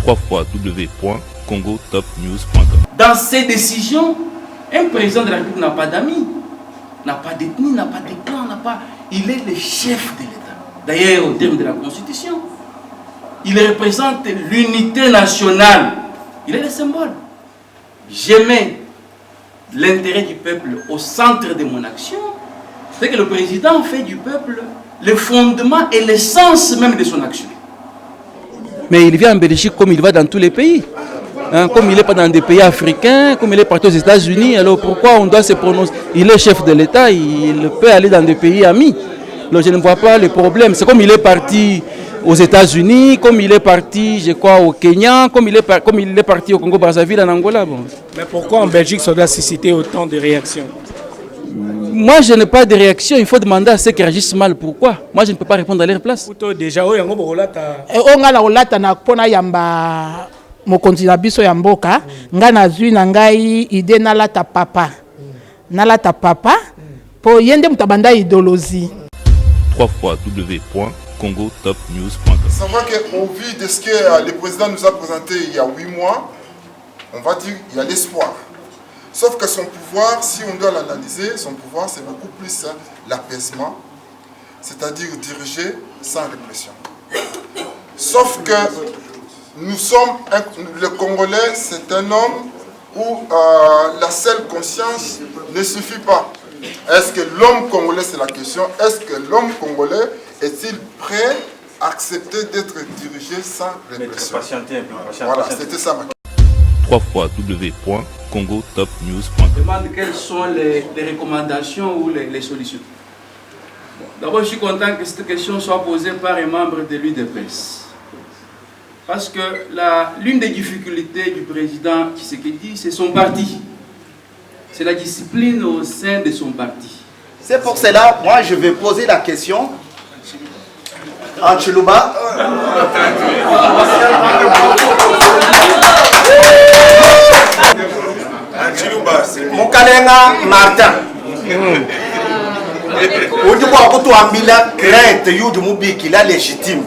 www.congotopnews.com. Dans ces décisions, un président de la République n'a pas d'amis, n'a pas d'ethnie, n'a pas de clan, n'a pas... Il est le chef de l'État. D'ailleurs, au terme de la Constitution, il représente l'unité nationale. Il est le symbole. Je mets l'intérêt du peuple au centre de mon action. C'est que le président fait du peuple le fondement et l'essence même de son action. Mais il vient en Belgique comme il va dans tous les pays. Hein, comme il n'est pas dans des pays africains, comme il est parti aux États-Unis, alors pourquoi on doit se prononcer? Il est chef de l'État, il peut aller dans des pays amis. Alors je ne vois pas le problème. C'est comme il est parti aux États-Unis, comme il est parti, je crois, au Kenya, comme il est parti au Congo-Brazzaville, en Angola. Bon. Mais pourquoi en Belgique ça doit susciter autant de réactions? Moi, je n'ai pas de réaction. Il faut demander à ceux qui réagissent mal pourquoi. Moi, je ne peux pas répondre à leur place. Déjà, on a mokonzi na biso ya mboka nga nazwi na ngai ide nalata papa po yende mutabanda idéologie. www.congotopnews.com. Savoir qu'au vu de ce que le président nous a présenté il y a 8 mois, on va dire qu'il y a l'espoir. Sauf que son pouvoir, si on doit l'analyser, son pouvoir c'est beaucoup plus l'apaisement, c'est-à-dire diriger sans répression. Sauf que nous sommes, le Congolais, c'est un homme où la seule conscience ne suffit pas. Est-ce que l'homme congolais, c'est la question, est-ce que l'homme congolais est-il prêt à accepter d'être dirigé sans répression? Voilà, c'était ça ma question. www.congotopnews.com. Demande quelles sont les recommandations ou les solutions. Bon, d'abord, je suis content que cette question soit posée par un membre de l'UDPS. Parce que l'une des difficultés du président Tshisekedi, c'est son parti. C'est la discipline au sein de son parti. C'est pour cela, moi, je vais poser la question. En Chiluba. Mukalenga Martin. Udi kwa kutuambila crête yudi mubiki la légitime.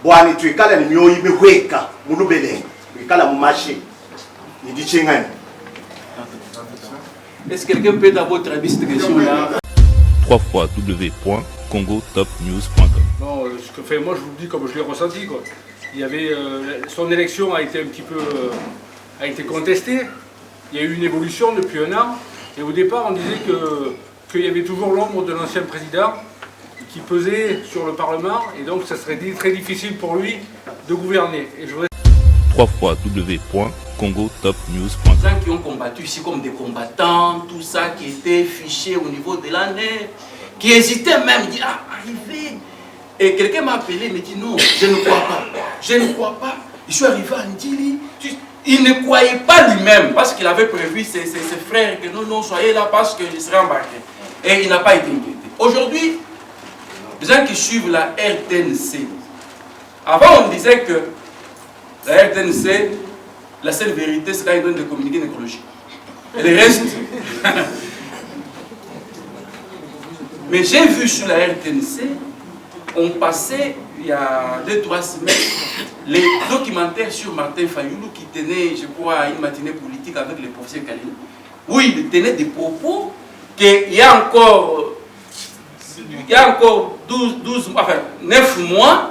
Bwani tuikala ni mioyi mihweka mulubele. Tuikala mu marché. Ni chengani. Est-ce que quelqu'un peut d'abord traduire cette question-là? www.congotopnews.com. Non, moi je vous le dis comme je l'ai ressenti, quoi. Il y avait, son élection a été un petit peu a été contestée. Il y a eu une évolution depuis un an. Et au départ, on disait qu'il y avait toujours l'ombre de l'ancien président qui pesait sur le Parlement. Et donc, ça serait très difficile pour lui de gouverner. Et je voudrais... www.congotopnews.com. Les gens qui ont combattu ici comme des combattants, tout ça qui était fiché au niveau de l'année, qui hésitaient même, dit ah, arrivé. Et quelqu'un m'a appelé, il me dit non, je ne crois pas. Je ne crois pas. Je suis arrivé à Ndili. Il ne croyait pas lui-même parce qu'il avait prévu ses frères que non, soyez là parce que je serai embarqué. Et il n'a pas été inquiété. Aujourd'hui, les gens qui suivent la RTNC, avant on disait que la RTNC, la seule vérité, c'est quand ils donnent des communiqués nécrologiques. Et le reste... Mais j'ai vu sur la RTNC, on passait, il y a 2-3 semaines, les documentaires sur Martin Fayoulou qui tenait, je crois, une matinée politique avec le professeur Kalina, où il tenait des propos qu'il y a encore 9 mois,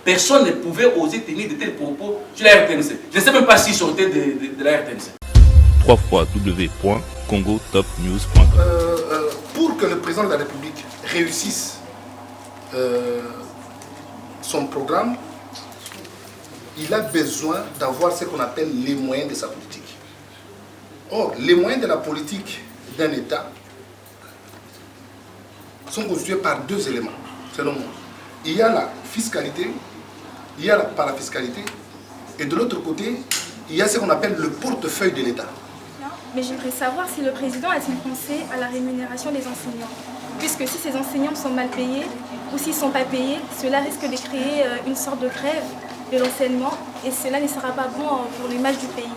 personne ne pouvait oser tenir de tels propos sur la RTNC. Je ne sais même pas s'ils sortaient de la RTNC. www.congotopnews.com. Pour que le président de la République réussisse son programme, il a besoin d'avoir ce qu'on appelle les moyens de sa politique. Or, les moyens de la politique d'un État sont constitués par 2 éléments, selon moi. Il y a la fiscalité, il y a la parafiscalité, et de l'autre côté, il y a ce qu'on appelle le portefeuille de l'État. Mais j'aimerais savoir si le président a-t-il pensé à la rémunération des enseignants. Puisque si ces enseignants sont mal payés ou s'ils ne sont pas payés, cela risque de créer une sorte de grève de l'enseignement et cela ne sera pas bon pour l'image du pays.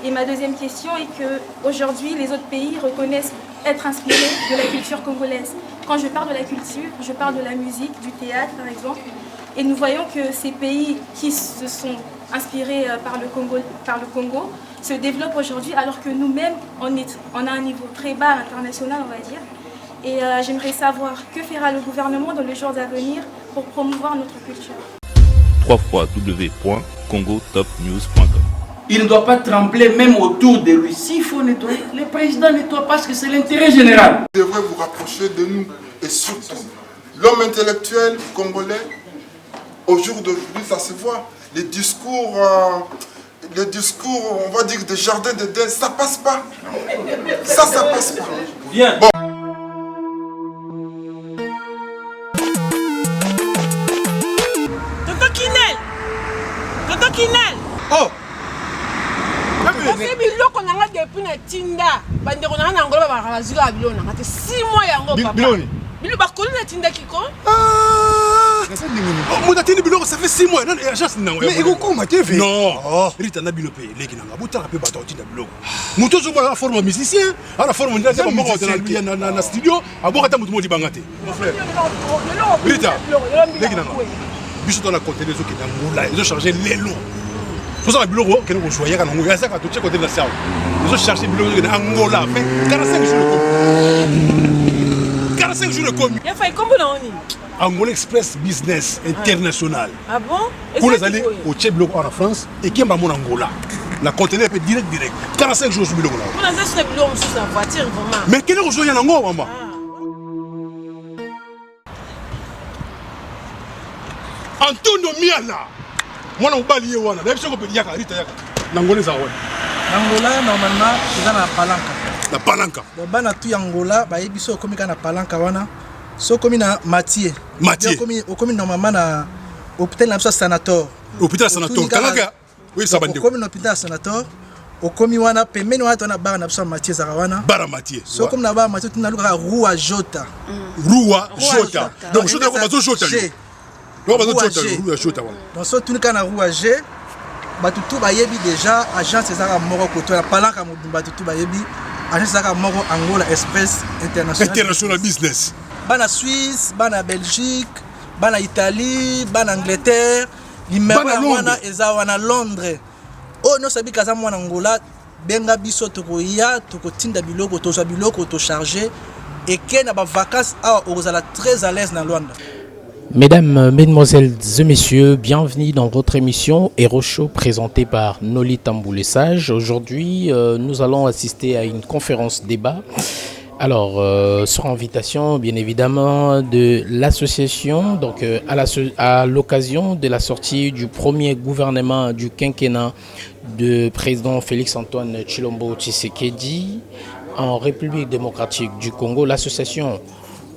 Et ma deuxième question est qu'aujourd'hui, les autres pays reconnaissent être inspirés de la culture congolaise. Quand je parle de la culture, je parle de la musique, du théâtre par exemple. Et nous voyons que ces pays qui se sont inspirés par le Congo se développent aujourd'hui alors que nous-mêmes, on a un niveau très bas international, on va dire. Et j'aimerais savoir que fera le gouvernement dans les jours à venir pour promouvoir notre culture. www.congotopnews.com. Il ne doit pas trembler même autour de lui. S'il faut nettoyer, le président nettoie parce que c'est l'intérêt général. Vous devrez vous rapprocher de nous et surtout, l'homme intellectuel congolais, au jour d'aujourd'hui, ça se voit. Les discours, on va dire, des jardins d'Éden, ça passe pas. Ça passe pas. Bien. Bon. Tonton Kinel. Oh. Parce que biloko nanga depuis na tinda bandeko nanga na ngolo ba bazika biloko nanga te 6 mois yango papa. Biloni. Bilo bakoli na tinda kiko. Mon atteint biloko ça fait 6 mois non agence nango. Mais eko ma TV. Non. Rita na bilo pe leki nanga butaka pe bato tinda biloko. Muto zo ba forme musicien, ala forme ndate ba moko na studio, aboka ta mutu modi bangate. Mon frère. Rita. Leki nanga. Biso dans la côté des autres qui dans là, ils ont chargé les longs. Pour ça, le bureau, qui nous choisir quand on regarde ça, quand tu côté de la salle. Ils ont cherché le bureau de Angola, fait 45 jours de commis. 45 jours de commis. Il a fait combien d'années? Angola Express Business International. Ah bon? Pour les aller au Tchèque en France et qui est mon Angola. La conteneur peut direct. 45 jours sur le bureau. Pour les aller sur le bureau, on se en voiture, vraiment. Mais quel est le jour il y a en Angola, maman? Antonio Miala. Moi, on va lier wana. D'ailleurs, je peux dire Rita yaka. N'Angola za wana. Angola normalement c'est na palanka. Na palanka. Bana tu Angola ba yebiso komi kana palanka wana. So komi na Mathieu. Komi normalement na hôpital na Sanator. Hôpital Sanator. Kalaka. Oui, ça bande. Komi na hôpital Sanator. Okomi wana pembeni wana tona bara na Mathieu za wana. Bara Mathieu. So komi na bara Mathieu tuna luka Rua Jota. Rua Jota. Donc Jota ko bazo Jota. Donc so tuni kana Rua G. Batutu bayebi déjà agence ezaka moko koto la palanka mudumba tutu bayebi agence ezaka moko Angola Express International Business. Bana Suisse, bana Belgique, bana Italie, bana Angleterre, numéro wana eza wana Londres. Oh no sabi kaza mwana Angola benga biso tokoya tokotinda biloko tozwa biloko to charger et kena ba vacances a ozala très à l'aise na Luanda. Mesdames, Mesdemoiselles et Messieurs, bienvenue dans votre émission Hero Show présentée par Noli Tamboulé Sage. Aujourd'hui, nous allons assister à une conférence débat. Alors, sur invitation, bien évidemment, de l'association, donc à l'occasion de la sortie du premier gouvernement du quinquennat de président Félix-Antoine Tshilombo Tshisekedi en République démocratique du Congo, l'association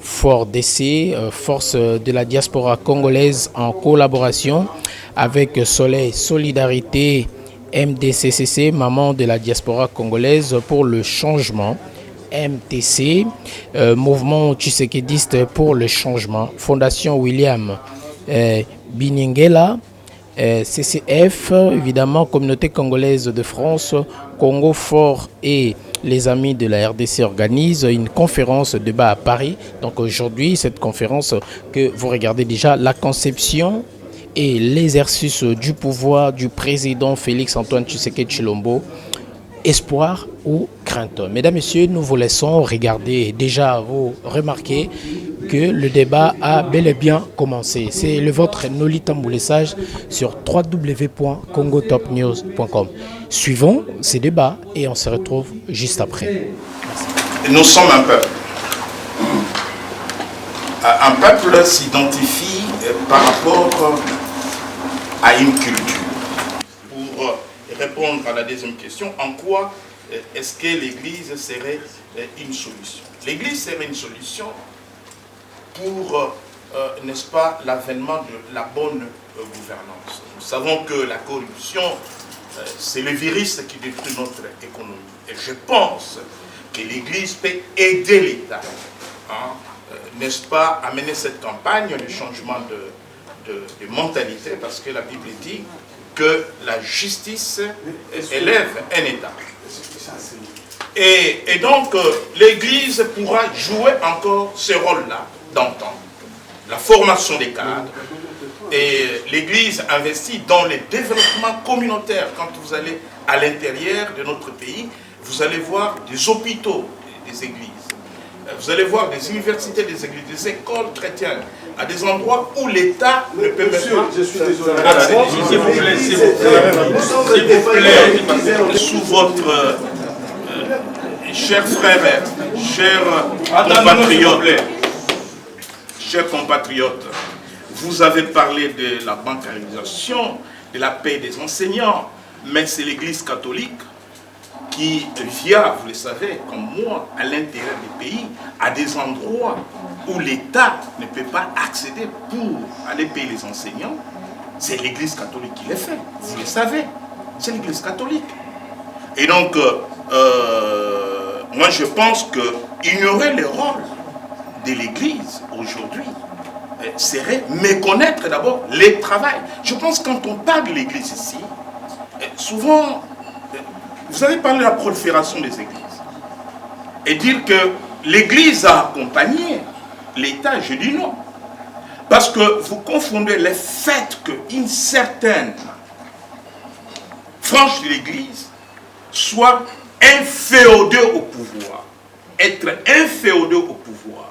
FORDC, Force de la diaspora congolaise, en collaboration avec Soleil Solidarité MDCCC, Maman de la diaspora congolaise pour le changement, MTC, Mouvement Tshisekediste pour le changement, Fondation William Biningela, CCF, évidemment, Communauté congolaise de France, Congo Fort et les amis de la RDC organisent une conférence débat à Paris. Donc aujourd'hui, cette conférence que vous regardez déjà, la conception et l'exercice du pouvoir du président Félix-Antoine Tshisekedi Tshilombo, espoir ou crainte. Mesdames, Messieurs, nous vous laissons regarder. Déjà, vous remarquez que le débat a bel et bien commencé. C'est le vôtre Noli Tamboulé Sage sur www.congotopnews.com. Suivons ces débats et on se retrouve juste après. Merci. Nous sommes un peuple. Un peuple s'identifie par rapport à une culture. Pour répondre à la deuxième question, en quoi est-ce que l'Église serait une solution? L'Église serait une solution pour, n'est-ce pas, l'avènement de la bonne gouvernance. Nous savons que la corruption, c'est le virus qui détruit notre économie. Et je pense que l'Église peut aider l'État, n'est-ce pas, à mener cette campagne, le changement de mentalité, parce que la Bible dit que la justice élève un État. Et donc, l'Église pourra jouer encore ce rôle-là, d'antan. La formation des cadres, Et l'Église investit dans le développement communautaire. Quand vous allez à l'intérieur de notre pays, vous allez voir des hôpitaux des églises. Vous allez voir des universités des églises, des écoles chrétiennes, à des endroits où l'État ne peut même pas. Je suis désolé. S'il vous plaît, s'il vous plaît, sous votre chers frères, chers compatriotes, vous avez parlé de la bancarisation, de la paix des enseignants, mais c'est l'Église catholique qui vient, vous le savez, comme moi, à l'intérieur des pays, à des endroits où l'État ne peut pas accéder pour aller payer les enseignants. C'est l'Église catholique qui le fait, vous le savez, c'est l'Église catholique. Et donc, moi je pense qu'ignorer le rôle de l'Église aujourd'hui serait méconnaître d'abord le travail. Je pense que quand on parle de l'Église ici, souvent, vous avez parlé de la prolifération des églises. Et dire que l'Église a accompagné l'État, je dis non. Parce que vous confondez le fait qu'une certaine frange de l'Église soit inféodée au pouvoir. Être inféodé au pouvoir.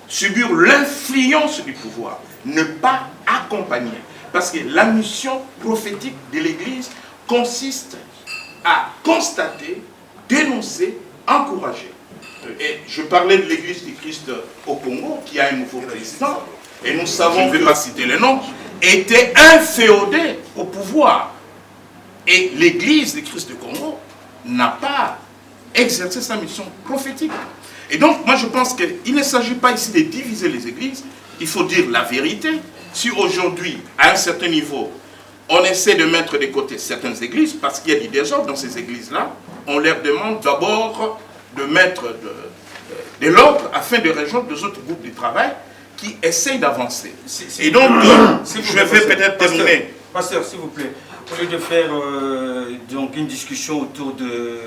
Subir l'influence du pouvoir. Ne pas accompagner. Parce que la mission prophétique de l'Église consiste à constater, dénoncer, encourager. Et je parlais de l'Église du Christ au Congo, qui a un nouveau président, et nous savons, je ne vais pas citer le nom, était inféodée au pouvoir. Et l'Église du Christ du Congo n'a pas exercé sa mission prophétique. Et donc, moi je pense qu'il ne s'agit pas ici de diviser les églises, il faut dire la vérité. Si aujourd'hui, à un certain niveau, on essaie de mettre de côté certaines églises, parce qu'il y a du désordre dans ces églises-là, on leur demande d'abord de mettre de l'ordre afin de rejoindre les autres groupes de travail qui essayent d'avancer. Et donc, je vais peut-être terminer. Pasteur, s'il vous plaît, au lieu de faire donc une discussion autour de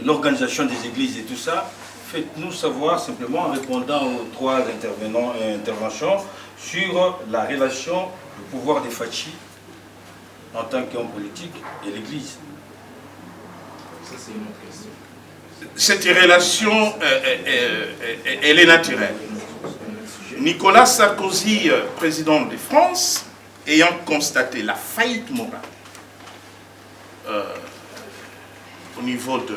l'organisation des églises et tout ça, faites-nous savoir simplement en répondant aux trois interventions sur la relation, le pouvoir des Fachi en tant qu'homme politique et l'Église. Ça, c'est une autre question. Cette relation, elle est naturelle. Nicolas Sarkozy, président de France, ayant constaté la faillite morale au niveau de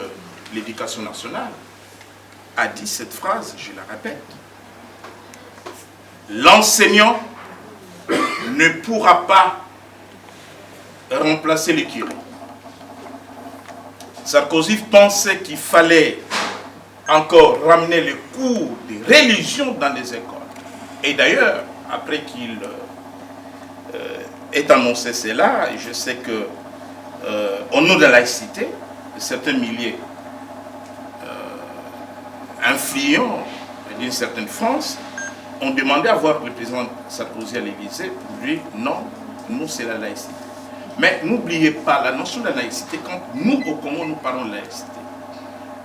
l'éducation nationale, a dit cette phrase, je la répète: l'enseignant ne pourra pas remplacer le curé. Sarkozy pensait qu'il fallait encore ramener le cours de religion dans les écoles. Et d'ailleurs, après qu'il ait annoncé cela, je sais que au nom de la laïcité, certains milliers influents d'une certaine France ont demandé à voir le président Sarkozy à l'Élysée pour lui, non, nous c'est la laïcité. Mais n'oubliez pas la notion de la laïcité, quand nous au Congo nous parlons de laïcité.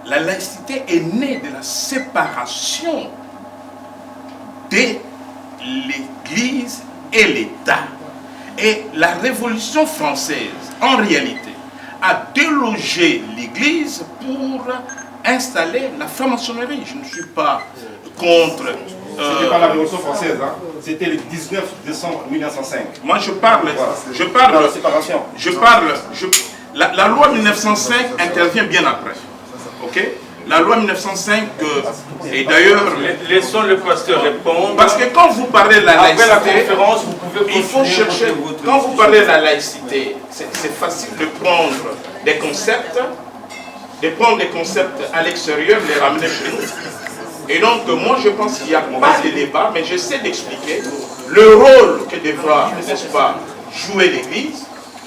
La laïcité est née de la séparation de l'Église et l'État. Et la Révolution française, en réalité, a délogé l'Église pour installer la franc-maçonnerie. Je ne suis pas contre... C'était pas la Révolution française, hein. C'était le 19 décembre 1905. Moi je parle la séparation. La loi 1905 intervient bien après. Ok? La loi 1905, et d'ailleurs... Laissons le pasteur répondre. Parce que quand vous parlez de la laïcité, après la conférence, vous pouvez il faut chercher... Quand vous parlez de la laïcité, c'est facile de prendre des concepts, à l'extérieur, les ramener chez nous. Et donc, moi, je pense qu'il n'y a pas de débat, mais j'essaie d'expliquer le rôle que devra, n'est-ce pas, jouer l'Église.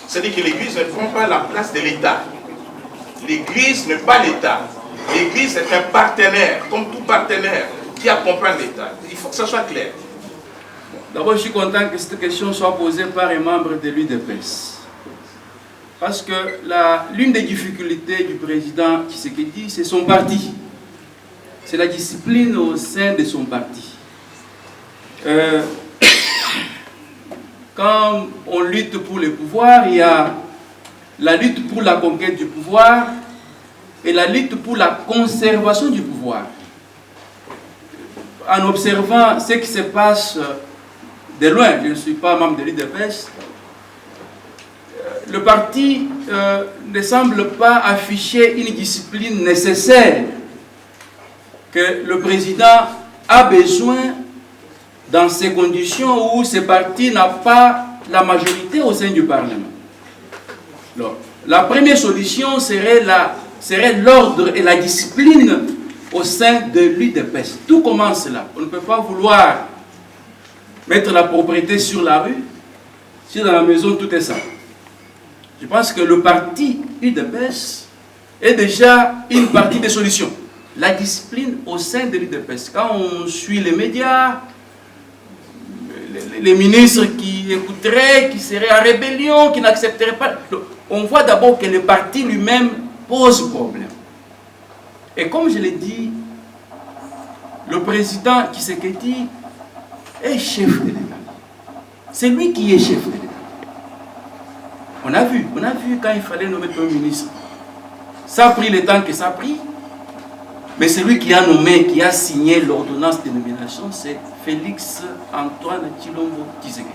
C'est-à-dire que l'Église ne prend pas la place de l'État. L'Église n'est pas l'État. L'Église est un partenaire, comme tout partenaire, qui accompagne l'État. Il faut que ça soit clair. D'abord, je suis content que cette question soit posée par un membre de l'UDPS. Parce que l'une des difficultés du président Tshisekedi, c'est son parti. C'est la discipline au sein de son parti. quand on lutte pour le pouvoir, il y a la lutte pour la conquête du pouvoir et la lutte pour la conservation du pouvoir. En observant ce qui se passe de loin, je ne suis pas membre de l'UDPS, le parti ne semble pas afficher une discipline nécessaire que le président a besoin dans ces conditions où ce parti n'a pas la majorité au sein du Parlement. Alors, la première solution serait l'ordre et la discipline au sein de l'UDPS. Tout commence là. On ne peut pas vouloir mettre la propriété sur la rue si dans la maison tout est ça. Je pense que le parti UDPS est déjà une partie des solutions. La discipline au sein de l'UDPS. Quand on suit les médias, les ministres qui écouteraient, qui seraient en rébellion, qui n'accepteraient pas, on voit d'abord que le parti lui-même pose problème. Et comme je l'ai dit, le président Tshisekedi est chef de l'État. C'est lui qui est chef de l'État. On a vu quand il fallait nommer Premier ministre. Ça a pris le temps que ça a pris, mais celui qui a nommé, qui a signé l'ordonnance de nomination, c'est Félix Antoine Tshilombo Tshisekedi.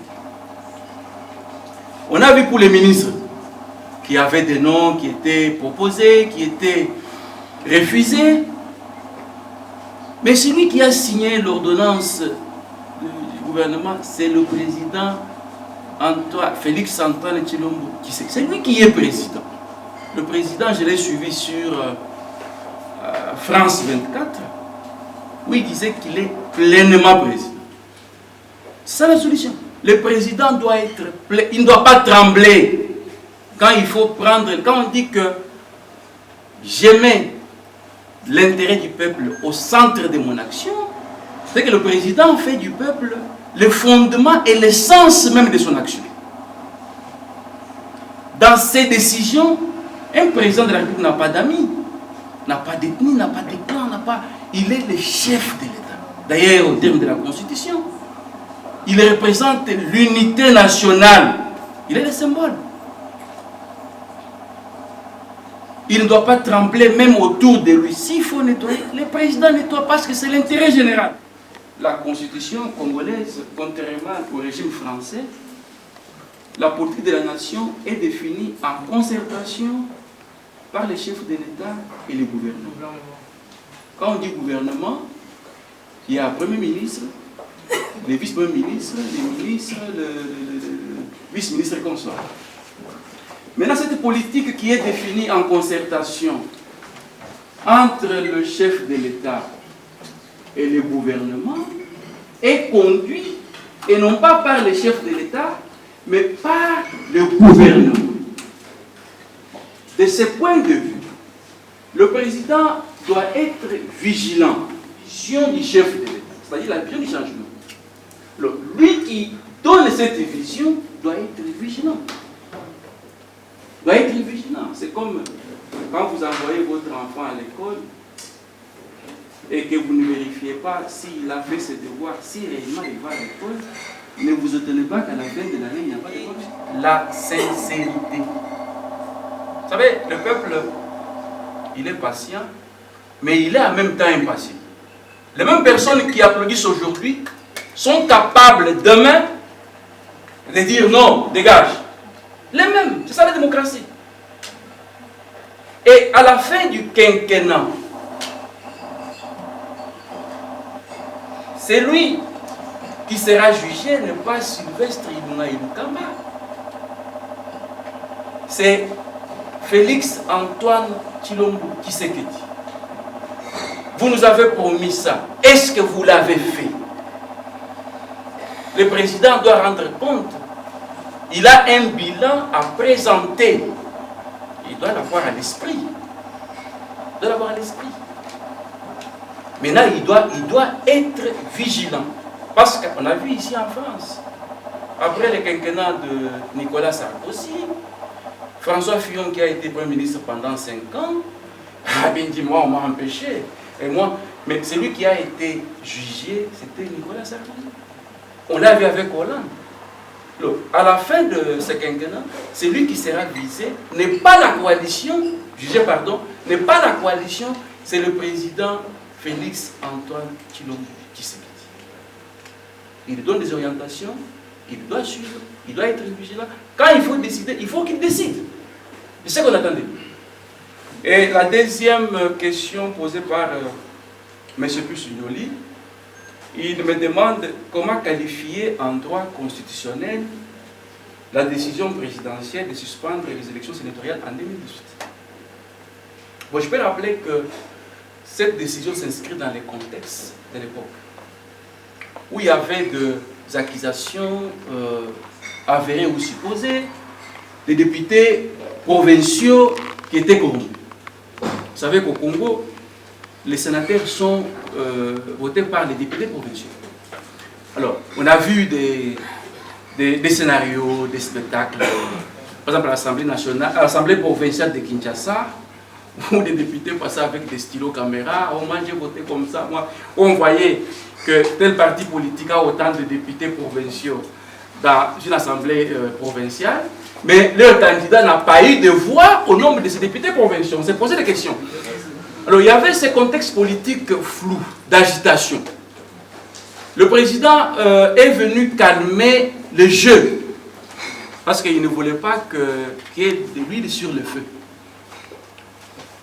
On a vu pour les ministres qui avaient des noms qui étaient proposés, qui étaient refusés, mais celui qui a signé l'ordonnance du gouvernement, c'est le président Félix Antoine Tshilombo Tshisekedi. C'est lui qui est président. Le président, je l'ai suivi sur France 24, où il disait qu'il est pleinement président. C'est ça la solution. Le président doit être plein, il ne doit pas trembler quand il faut prendre, quand on dit que je mets l'intérêt du peuple au centre de mon action, c'est que le président fait du peuple le fondement et l'essence même de son action. Dans ses décisions, un président de la République n'a pas d'amis, n'a pas d'ethnie, n'a pas de clan, il est le chef de l'État. D'ailleurs, au terme de la Constitution, il représente l'unité nationale. Il est le symbole. Il ne doit pas trembler même autour de lui. S'il faut nettoyer, le président nettoie parce que c'est l'intérêt général. La Constitution congolaise, contrairement au régime français, la politique de la nation est définie en concertation par les chefs de l'État et le gouvernement. Quand on dit gouvernement, il y a un Premier ministre, les vice-premiers ministres, les ministres, le vice-ministre et consorts. Maintenant, cette politique qui est définie en concertation entre le chef de l'État et le gouvernement est conduite, et non pas par le chef de l'État, mais par le gouvernement. De ce point de vue, le président doit être vigilant, vision du chef de l'État, c'est-à-dire la vision du changement. Lui qui donne cette vision doit être vigilant. Doit être vigilant. C'est comme quand vous envoyez votre enfant à l'école et que vous ne vérifiez pas s'il a fait ses devoirs, si réellement il va à l'école, ne vous étonnez pas qu'à la fin de l'année, il n'y a pas d'école. La sincérité. Vous savez, le peuple, il est patient, mais il est en même temps impatient. Les mêmes personnes qui applaudissent aujourd'hui sont capables demain de dire non, dégage. Les mêmes, c'est ça la démocratie. Et à la fin du quinquennat, c'est lui qui sera jugé, n'est pas Sylvestre Ilunga Ilukamba. C'est Félix Antoine Tshilombo Tshisekedi. Vous nous avez promis ça. Est-ce que vous l'avez fait? Le président doit rendre compte. Il a un bilan à présenter. Il doit l'avoir à l'esprit. Il doit l'avoir à l'esprit. Maintenant, il doit être vigilant. Parce qu'on a vu ici en France, après le quinquennat de Nicolas Sarkozy, François Fillon qui a été Premier ministre pendant 5 ans, ah bien dit, moi on m'a empêché. Et moi, mais celui qui a été jugé, c'était Nicolas Sarkozy. On l'a vu avec Hollande. Alors, à la fin de ce quinquennat, celui qui sera visé n'est pas la coalition, n'est pas la coalition, c'est le président Félix Antoine Tshilombo Tshisekedi. Il donne des orientations, il doit suivre, il doit être vigilant. Quand il faut décider, il faut qu'il décide. C'est ce qu'on attendait. Et la deuxième question posée par M. Pussignoli, il me demande comment qualifier en droit constitutionnel la décision présidentielle de suspendre les élections sénatoriales en 2018. Bon, je peux rappeler que cette décision s'inscrit dans les contextes de l'époque, où il y avait des accusations avérées ou supposées, des députés provinciaux qui étaient corrompus. Vous savez qu'au Congo, les sénateurs sont votés par les députés provinciaux. Alors, on a vu des scénarios, des spectacles, par exemple à l'Assemblée nationale, à l'Assemblée provinciale de Kinshasa, où des députés passaient avec des stylos caméra, oh moi j'ai voté comme ça, moi. On voyait que tel parti politique a autant de députés provinciaux dans une assemblée provinciale, mais leur candidat n'a pas eu de voix au nombre de ces députés provinciaux. On s'est posé des questions. Alors il y avait ce contexte politique flou, d'agitation. Le président est venu calmer le jeu, parce qu'il ne voulait pas qu'il y ait de l'huile sur le feu.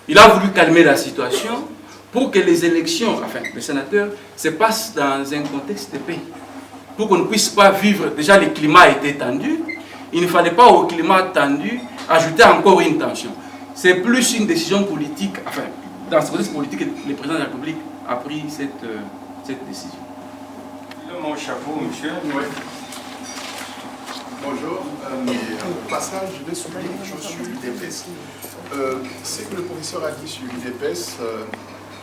Il a voulu calmer la situation pour que les élections, enfin les sénateurs, se passent dans un contexte de paix. Pour qu'on ne puisse pas vivre, déjà le climat était tendu, il ne fallait pas au climat tendu ajouter encore une tension. C'est plus une décision politique, enfin, dans ce contexte politique, le président de la République a pris cette décision. Mon chapeau, monsieur. Oui. Bonjour. Au passage, je vais souligner quelque chose sur l'UDPS. Ce que le professeur a dit sur l'UDPS,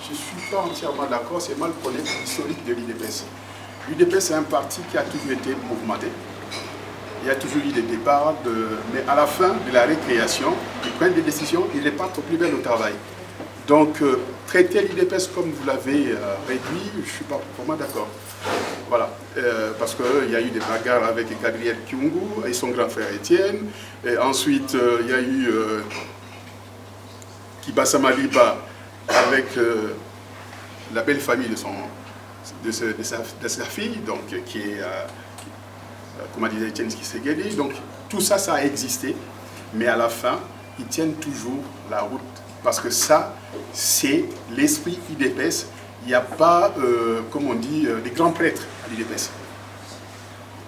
je ne suis pas entièrement d'accord, c'est mal connaître l'historique de l'UDPS. L'UDPS est un parti qui a toujours été mouvementé. Il y a toujours eu des départs, mais à la fin de la récréation, ils prennent des décisions, ils repartent au plus bel au travail. Donc, traiter l'UDPS comme vous l'avez réduit, je ne suis pas vraiment d'accord. Voilà, parce qu'il y a eu des bagarres avec Gabriel Kyungu et son grand frère Étienne. Et ensuite, il y a eu Kibasa Maliba avec la belle famille de sa fille, donc, qui est, comment disait Étienne Tshisekedi. Donc, tout ça, ça a existé. Mais à la fin, ils tiennent toujours la route. Parce que ça, c'est l'esprit UDPS. Il n'y a pas, comme on dit, des grands prêtres à l'UDPS.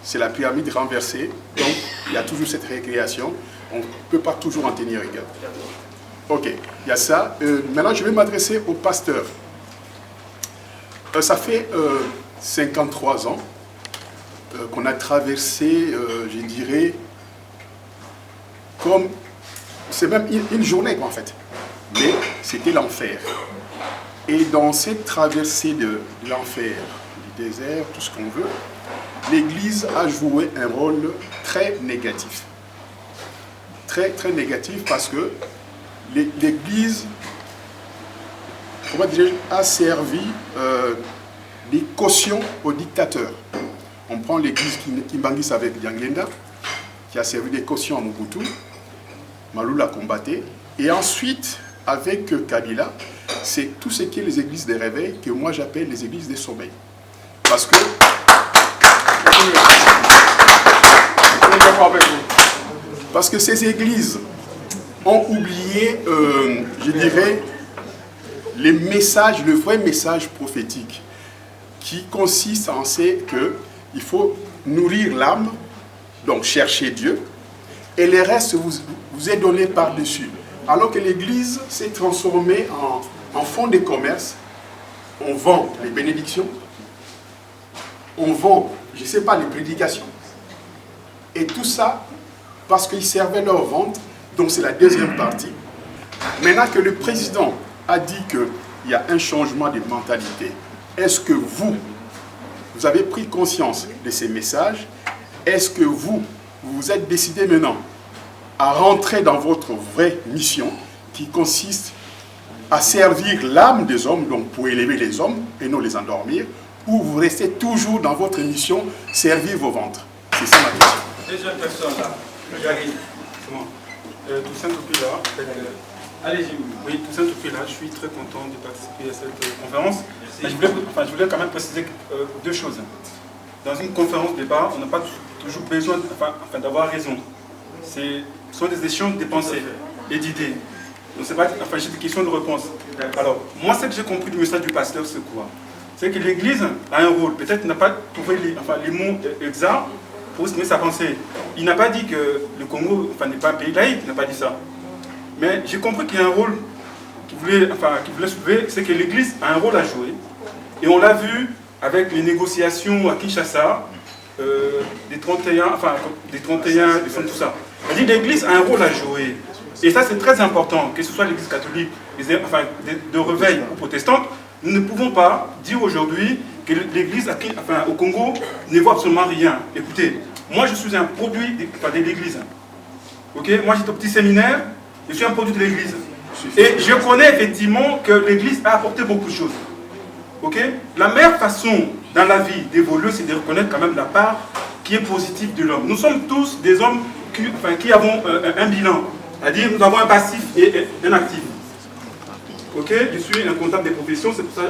C'est la pyramide renversée, donc il y a toujours cette récréation. On ne peut pas toujours en tenir rigueur. Ok, il y a ça. Maintenant, je vais m'adresser au pasteur. Ça fait 53 ans qu'on a traversé, je dirais, comme... C'est même une journée, quoi, en fait. Mais c'était l'enfer. Et dans cette traversée de l'enfer, du désert, tout ce qu'on veut, l'Église a joué un rôle très négatif. Très, très négatif parce que l'Église, comment dirais-je, a servi des cautions aux dictateurs. On prend l'Église Kimbangis avec Yanglenda, qui a servi des cautions à Mobutu. Malou l'a combatté. Et ensuite, avec Kabila, c'est tout ce qui est les églises des réveils que moi j'appelle les églises des sommeils. Parce que... Parce que ces églises ont oublié, je dirais, les messages, le vrai message prophétique qui consiste en ce qu'il faut nourrir l'âme, donc chercher Dieu, et le reste vous est donné par-dessus. Alors que l'Église s'est transformée en fonds de commerce. On vend les bénédictions, on vend, je ne sais pas, les prédications. Et tout ça parce qu'ils servaient leur ventre, donc c'est la deuxième partie. Maintenant que le président a dit qu'il y a un changement de mentalité, est-ce que vous avez pris conscience de ces messages? Est-ce que vous êtes décidé maintenant à rentrer dans votre vraie mission qui consiste à servir l'âme des hommes, donc pour élever les hommes et non les endormir, ou vous restez toujours dans votre mission, servir vos ventres? C'est ça ma question. Deuxième personne là. J'arrive. C'est moi. Toussaint Toupila. Allez-y. Oui, Toussaint Toupila, je suis très content de participer à cette conférence. Mais je voulais quand même préciser deux choses. Dans une conférence débat, on n'a pas toujours besoin d'avoir raison. Ce sont des échanges de pensées et d'idées. Donc c'est pas j'ai des questions de réponse. Alors, moi, ce que j'ai compris du message du pasteur, c'est quoi? C'est que l'Église a un rôle. Peut-être n'a pas trouvé les mots exacts pour exprimer sa pensée. Il n'a pas dit que le Congo n'est pas un pays laïque, il n'a pas dit ça. Mais j'ai compris qu'il y a un rôle qu'il voulait soulever, c'est que l'Église a un rôle à jouer. Et on l'a vu avec les négociations à Kinshasa, des 31, tout ça. C'est-à-dire que l'Église a un rôle à jouer. Et ça, c'est très important, que ce soit l'Église catholique, de réveil ou protestante, nous ne pouvons pas dire aujourd'hui que l'Église au Congo ne vaut absolument rien. Écoutez, moi je suis un produit de l'Église. Okay? Moi j'étais au petit séminaire, je suis un produit de l'Église. Et je connais effectivement que l'Église a apporté beaucoup de choses. Okay? La meilleure façon dans la vie d'évoluer, c'est de reconnaître quand même la part qui est positive de l'homme. Nous sommes tous des hommes qui avons un bilan. C'est-à-dire nous avons un passif et un actif. Ok, je suis un comptable des professions, c'est pour ça que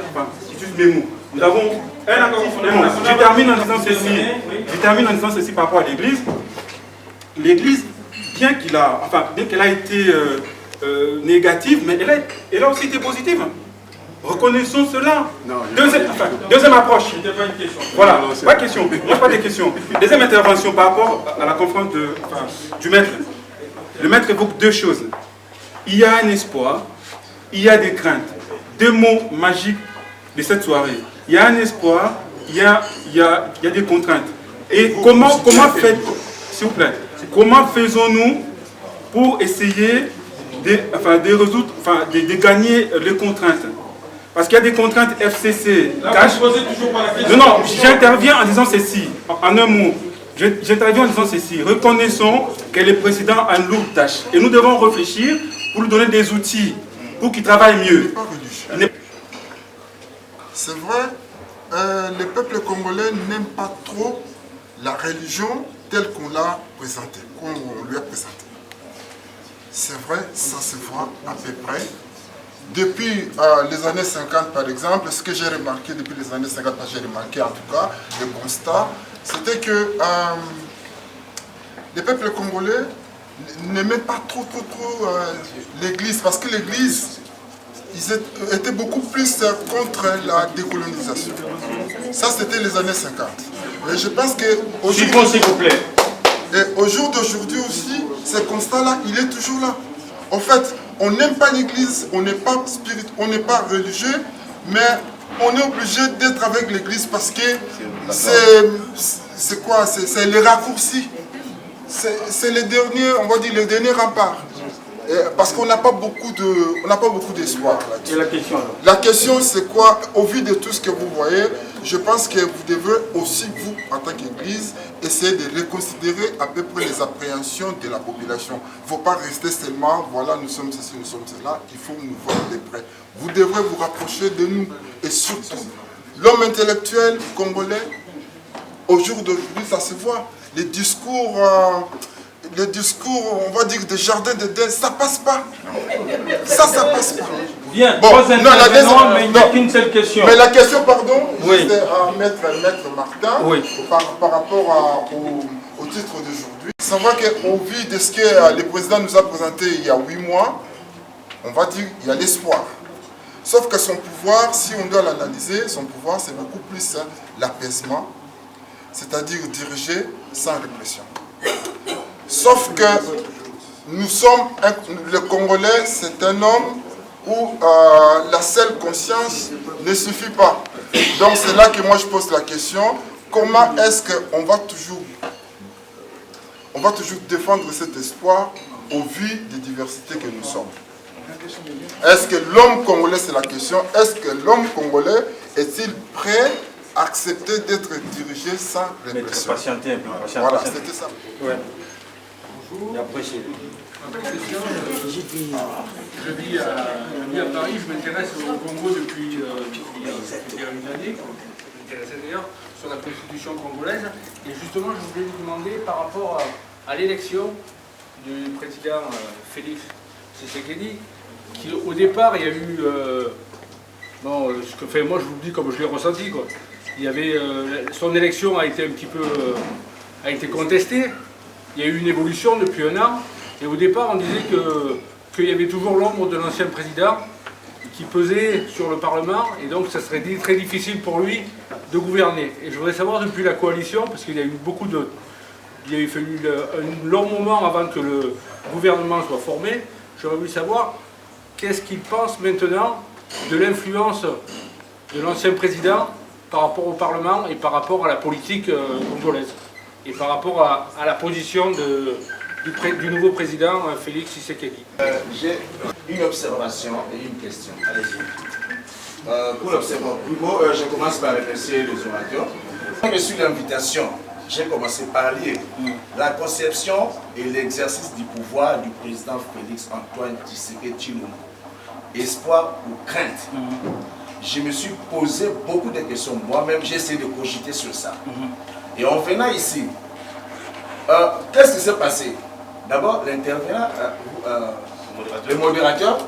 j'utilise mes mots. Nous avons un actif et un passif. Je termine en disant ceci par rapport à l'Église. L'Église, bien qu'elle a été négative, mais elle a aussi été positive. Reconnaissons cela. Deuxième approche. Voilà, pas de question. Moi, pas de questions. Deuxième intervention par rapport à la conférence du maître. Le maître évoque deux choses. Il y a un espoir, il y a des craintes. Deux mots magiques de cette soirée. Il y a un espoir, il y a des contraintes. Et comment s'il vous plaît, comment faisons-nous pour essayer de résoudre, de gagner les contraintes? Parce qu'il y a des contraintes FCC. Non, j'interviens en disant ceci, en un mot. J'interviens en disant ceci. Reconnaissons que le président a une lourde tâche. Et nous devons réfléchir pour lui donner des outils pour qu'il travaille mieux. C'est vrai, le peuple congolais n'aime pas trop la religion telle qu'on l'a présentée, qu'on lui a présentée. C'est vrai, ça se voit à peu près. Depuis les années 50, par exemple, ce que j'ai remarqué depuis les années 50, j'ai remarqué en tout cas, le constat, c'était que les peuples congolais n'aimaient pas trop l'Église, parce que l'Église, ils étaient beaucoup plus contre la décolonisation. Ça, c'était les années 50. Et je pense que s'il vous plaît. Et au jour d'aujourd'hui aussi, ce constat-là, il est toujours là. En fait, on n'aime pas l'Église, on n'est pas religieux, mais on est obligé d'être avec l'Église parce que c'est quoi? C'est les raccourcis. C'est les derniers, on va dire les derniers remparts. Parce qu'on n'a pas beaucoup d'espoir là-dessus. La question c'est quoi? Au vu de tout ce que vous voyez, je pense que vous devez aussi, vous, en tant qu'Église, essayer de reconsidérer à peu près les appréhensions de la population. Il ne faut pas rester seulement, voilà, nous sommes ceci, nous sommes cela, il faut nous voir de près. Vous devrez vous rapprocher de nous. Et surtout, l'homme intellectuel congolais, au jour d'aujourd'hui, ça se voit. Les discours, on va dire, des jardins d'Éden, ça passe pas. Ça passe pas. Bien, bon, mais il n'y a qu'une seule question. Mais la question, pardon, c'était à Maître Martin, oui, par rapport au titre d'aujourd'hui. C'est vrai qu'au vu de ce que le président nous a présenté il y a 8 mois, on va dire qu'il y a l'espoir. Sauf que son pouvoir, si on doit l'analyser, son pouvoir c'est beaucoup plus l'apaisement, c'est-à-dire diriger sans répression. Sauf que nous sommes, le Congolais, c'est un homme où la seule conscience ne suffit pas. Donc c'est là que moi je pose la question, comment est-ce qu'on va toujours défendre cet espoir au vu des diversités que nous sommes? Est-ce que l'homme congolais, c'est la question, est-ce que l'homme congolais est-il prêt à accepter d'être dirigé sans répression? Patienter un peu. Voilà, c'était ça. Ouais. Bonjour. Et après, je vis à Paris, je m'intéresse au Congo depuis une année, je m'intéressais d'ailleurs sur la constitution congolaise. Et justement, je voulais vous demander par rapport à l'élection du président Félix Tshisekedi, qui au départ, il y a eu... moi je vous le dis comme je l'ai ressenti, quoi. Il y avait, son élection a été un petit peu a été contestée. Il y a eu une évolution depuis un an. Et au départ, on disait qu'il y avait toujours l'ombre de l'ancien président qui pesait sur le Parlement. Et donc, ça serait très difficile pour lui de gouverner. Et je voudrais savoir, depuis la coalition, parce qu'il y a eu il a fallu un long moment avant que le gouvernement soit formé, j'aurais voulu savoir qu'est-ce qu'il pense maintenant de l'influence de l'ancien président par rapport au Parlement et par rapport à la politique congolaise et par rapport à la position du nouveau président Félix Tshisekedi. J'ai une observation et une question. Allez-y. Pour l'observation, je commence par remercier les orateurs. J'ai reçu l'invitation. J'ai commencé par lire la conception et l'exercice du pouvoir du président Félix Antoine Tshisekedi Tshilombo. Espoir ou crainte. Je me suis posé beaucoup de questions. Moi-même, j'ai essayé de cogiter sur ça. Et en venant ici, qu'est-ce qui s'est passé? D'abord, l'intervenant, le modérateur,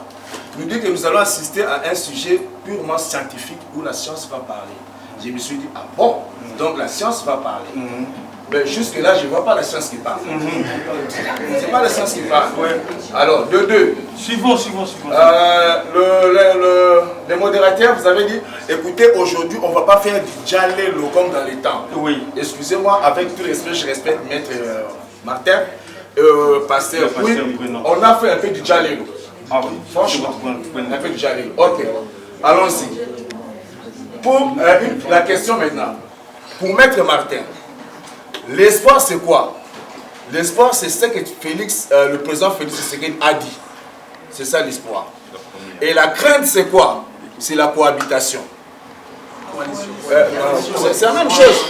nous dit que nous allons assister à un sujet purement scientifique où la science va parler. Je me suis dit, ah bon, donc la science va parler. Mais jusque-là, je ne vois pas la science qui parle. C'est pas la science qui parle. Alors, de deux. Suivons. Le modérateur, vous avez dit, écoutez, aujourd'hui, on ne va pas faire du djalelo comme dans les temps. Oui. Excusez-moi, avec tout respect, je respecte Maître Martin, pasteur. Oui, on a fait un peu du djalelo. Ah oui. Franchement, un peu du djalelo. Ok, allons-y. Pour la question maintenant, pour Maître Martin, l'espoir c'est quoi? L'espoir c'est ce que Félix, le président Félix Tshisekedi a dit. C'est ça l'espoir. Et la crainte c'est quoi? C'est la cohabitation. C'est la même chose.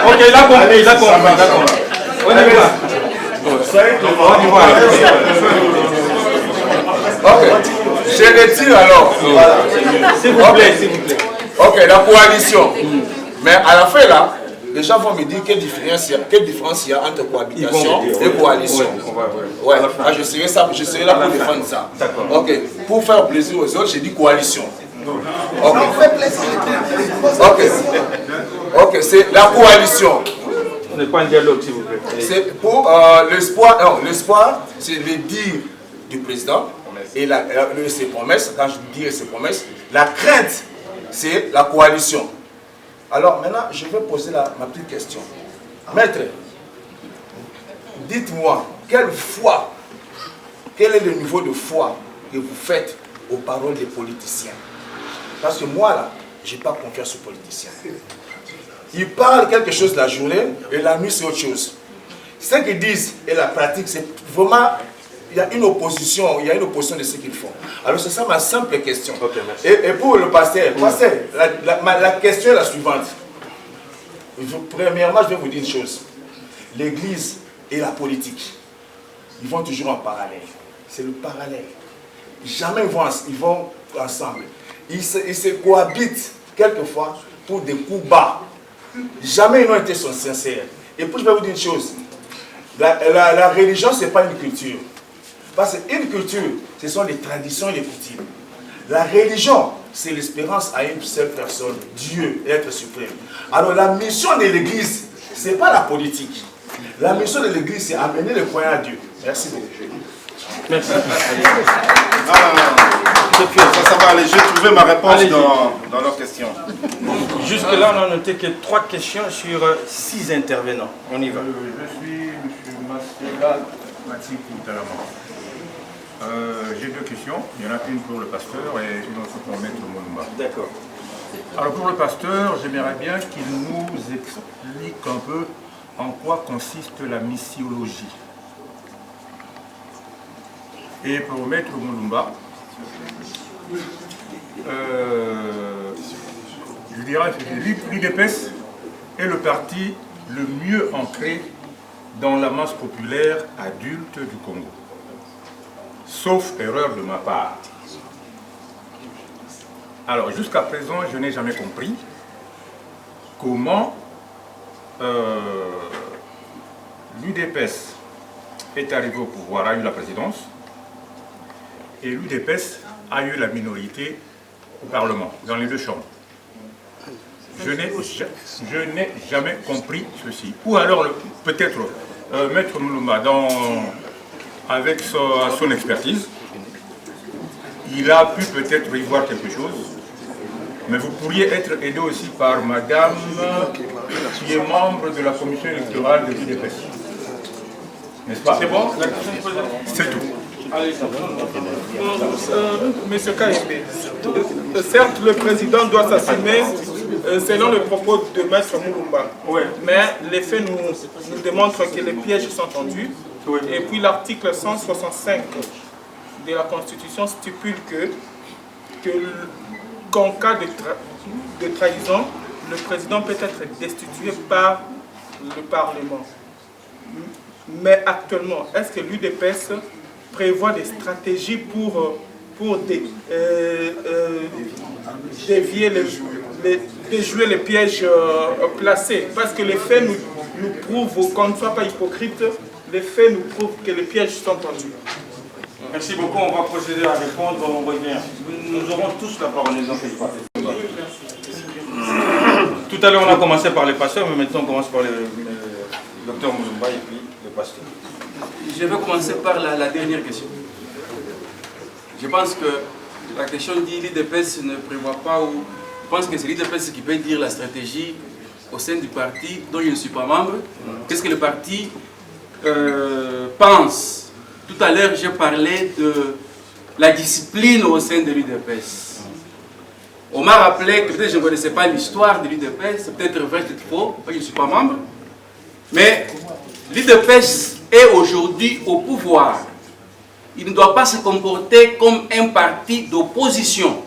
Ok, il a compris, d'accord. On y va. Ok, je retire alors. S'il vous plaît. Ok, la coalition. Mais à la fin là, les gens vont me dire quelle différence il y a entre cohabitation et coalition. Ouais, je serai là pour défendre ça. Ok, pour faire plaisir aux autres, j'ai dit coalition. Ok, c'est la coalition. On n'est pas en dialogue, s'il vous plaît. C'est pour l'espoir. Non, l'espoir, c'est le dire du président et ses promesses. Quand je dis ses promesses, la crainte, c'est la coalition. Alors maintenant, je vais poser ma petite question. Maître, dites-moi, quelle quel est le niveau de foi que vous faites aux paroles des politiciens? Parce que moi, là, je n'ai pas confiance aux politiciens. Ils parlent quelque chose la journée et la nuit, c'est autre chose. Ce qu'ils disent et la pratique, c'est vraiment... Il y a une opposition de ce qu'ils font. Alors c'est ça ma simple question. Okay, et pour le pasteur, la question est la suivante. Premièrement, je vais vous dire une chose. L'Église et la politique, ils vont toujours en parallèle. C'est le parallèle. Jamais ils vont ensemble. Ils se cohabitent quelquefois pour des coups bas. Jamais ils n'ont été sincères. Et puis je vais vous dire une chose. La religion, ce n'est pas une culture. Parce qu'une culture, ce sont les traditions et les coutumes. La religion, c'est l'espérance à une seule personne, Dieu, être suprême. Alors la mission de l'Église, ce n'est pas la politique. La mission de l'Église, c'est amener les croyants à Dieu. Merci beaucoup. Merci. Ça va aller, j'ai trouvé ma réponse dans leurs questions. Jusque-là, on a noté que 3 questions sur 6 intervenants. On y va. Je suis M. Masséga Mathieu Koutalama. J'ai 2 questions. Il y en a une pour le pasteur et une autre pour Maître Mulumba. D'accord. Alors pour le pasteur, j'aimerais bien qu'il nous explique un peu en quoi consiste la missiologie. Et pour Maître Mulumba, je dirais que l'UDPS est le parti le mieux ancré dans la masse populaire adulte du Congo. Sauf erreur de ma part. Alors, jusqu'à présent, je n'ai jamais compris comment l'UDPS est arrivé au pouvoir, a eu la présidence, et l'UDPS a eu la minorité au Parlement, dans les deux chambres. Je n'ai jamais compris ceci. Ou alors, peut-être, Maître Moulouma, avec son expertise, il a pu peut-être y voir quelque chose, mais vous pourriez être aidé aussi par madame qui est membre de la commission électorale de l'UDPS. N'est-ce pas? C'est bon? C'est tout. Monsieur Kaïbé, certes le président doit s'assumer selon le propos de Maître Mouloumba, mais les faits nous démontrent que les pièges sont tendus. Et puis l'article 165 de la Constitution stipule qu'en cas de trahison, le président peut être destitué par le Parlement. Mais actuellement, est-ce que l'UDPS prévoit des stratégies pour déjouer les pièges placés? Parce que les faits nous prouvent, qu'on ne soit pas hypocrite, les faits nous prouvent que les pièges sont tendus. Merci beaucoup, on va procéder à répondre, on revient. Nous aurons tous la parole, les enfants. Tout à l'heure, on a commencé par les pasteurs, mais maintenant on commence par le docteur Mouloumba et puis le pasteur. Je vais commencer par la dernière question. Je pense que la question dit l'IDPS ne prévoit pas, ou je pense que c'est l'IDPS qui peut dire la stratégie au sein du parti dont je ne suis pas membre. Qu'est-ce que le parti pense? Tout à l'heure, j'ai parlé de la discipline au sein de l'UDPS. On m'a rappelé que peut-être je ne connaissais pas l'histoire de l'UDPS, c'est peut-être vrai, peut-être faux, je ne suis pas membre. Mais l'UDPS est aujourd'hui au pouvoir. Il ne doit pas se comporter comme un parti d'opposition.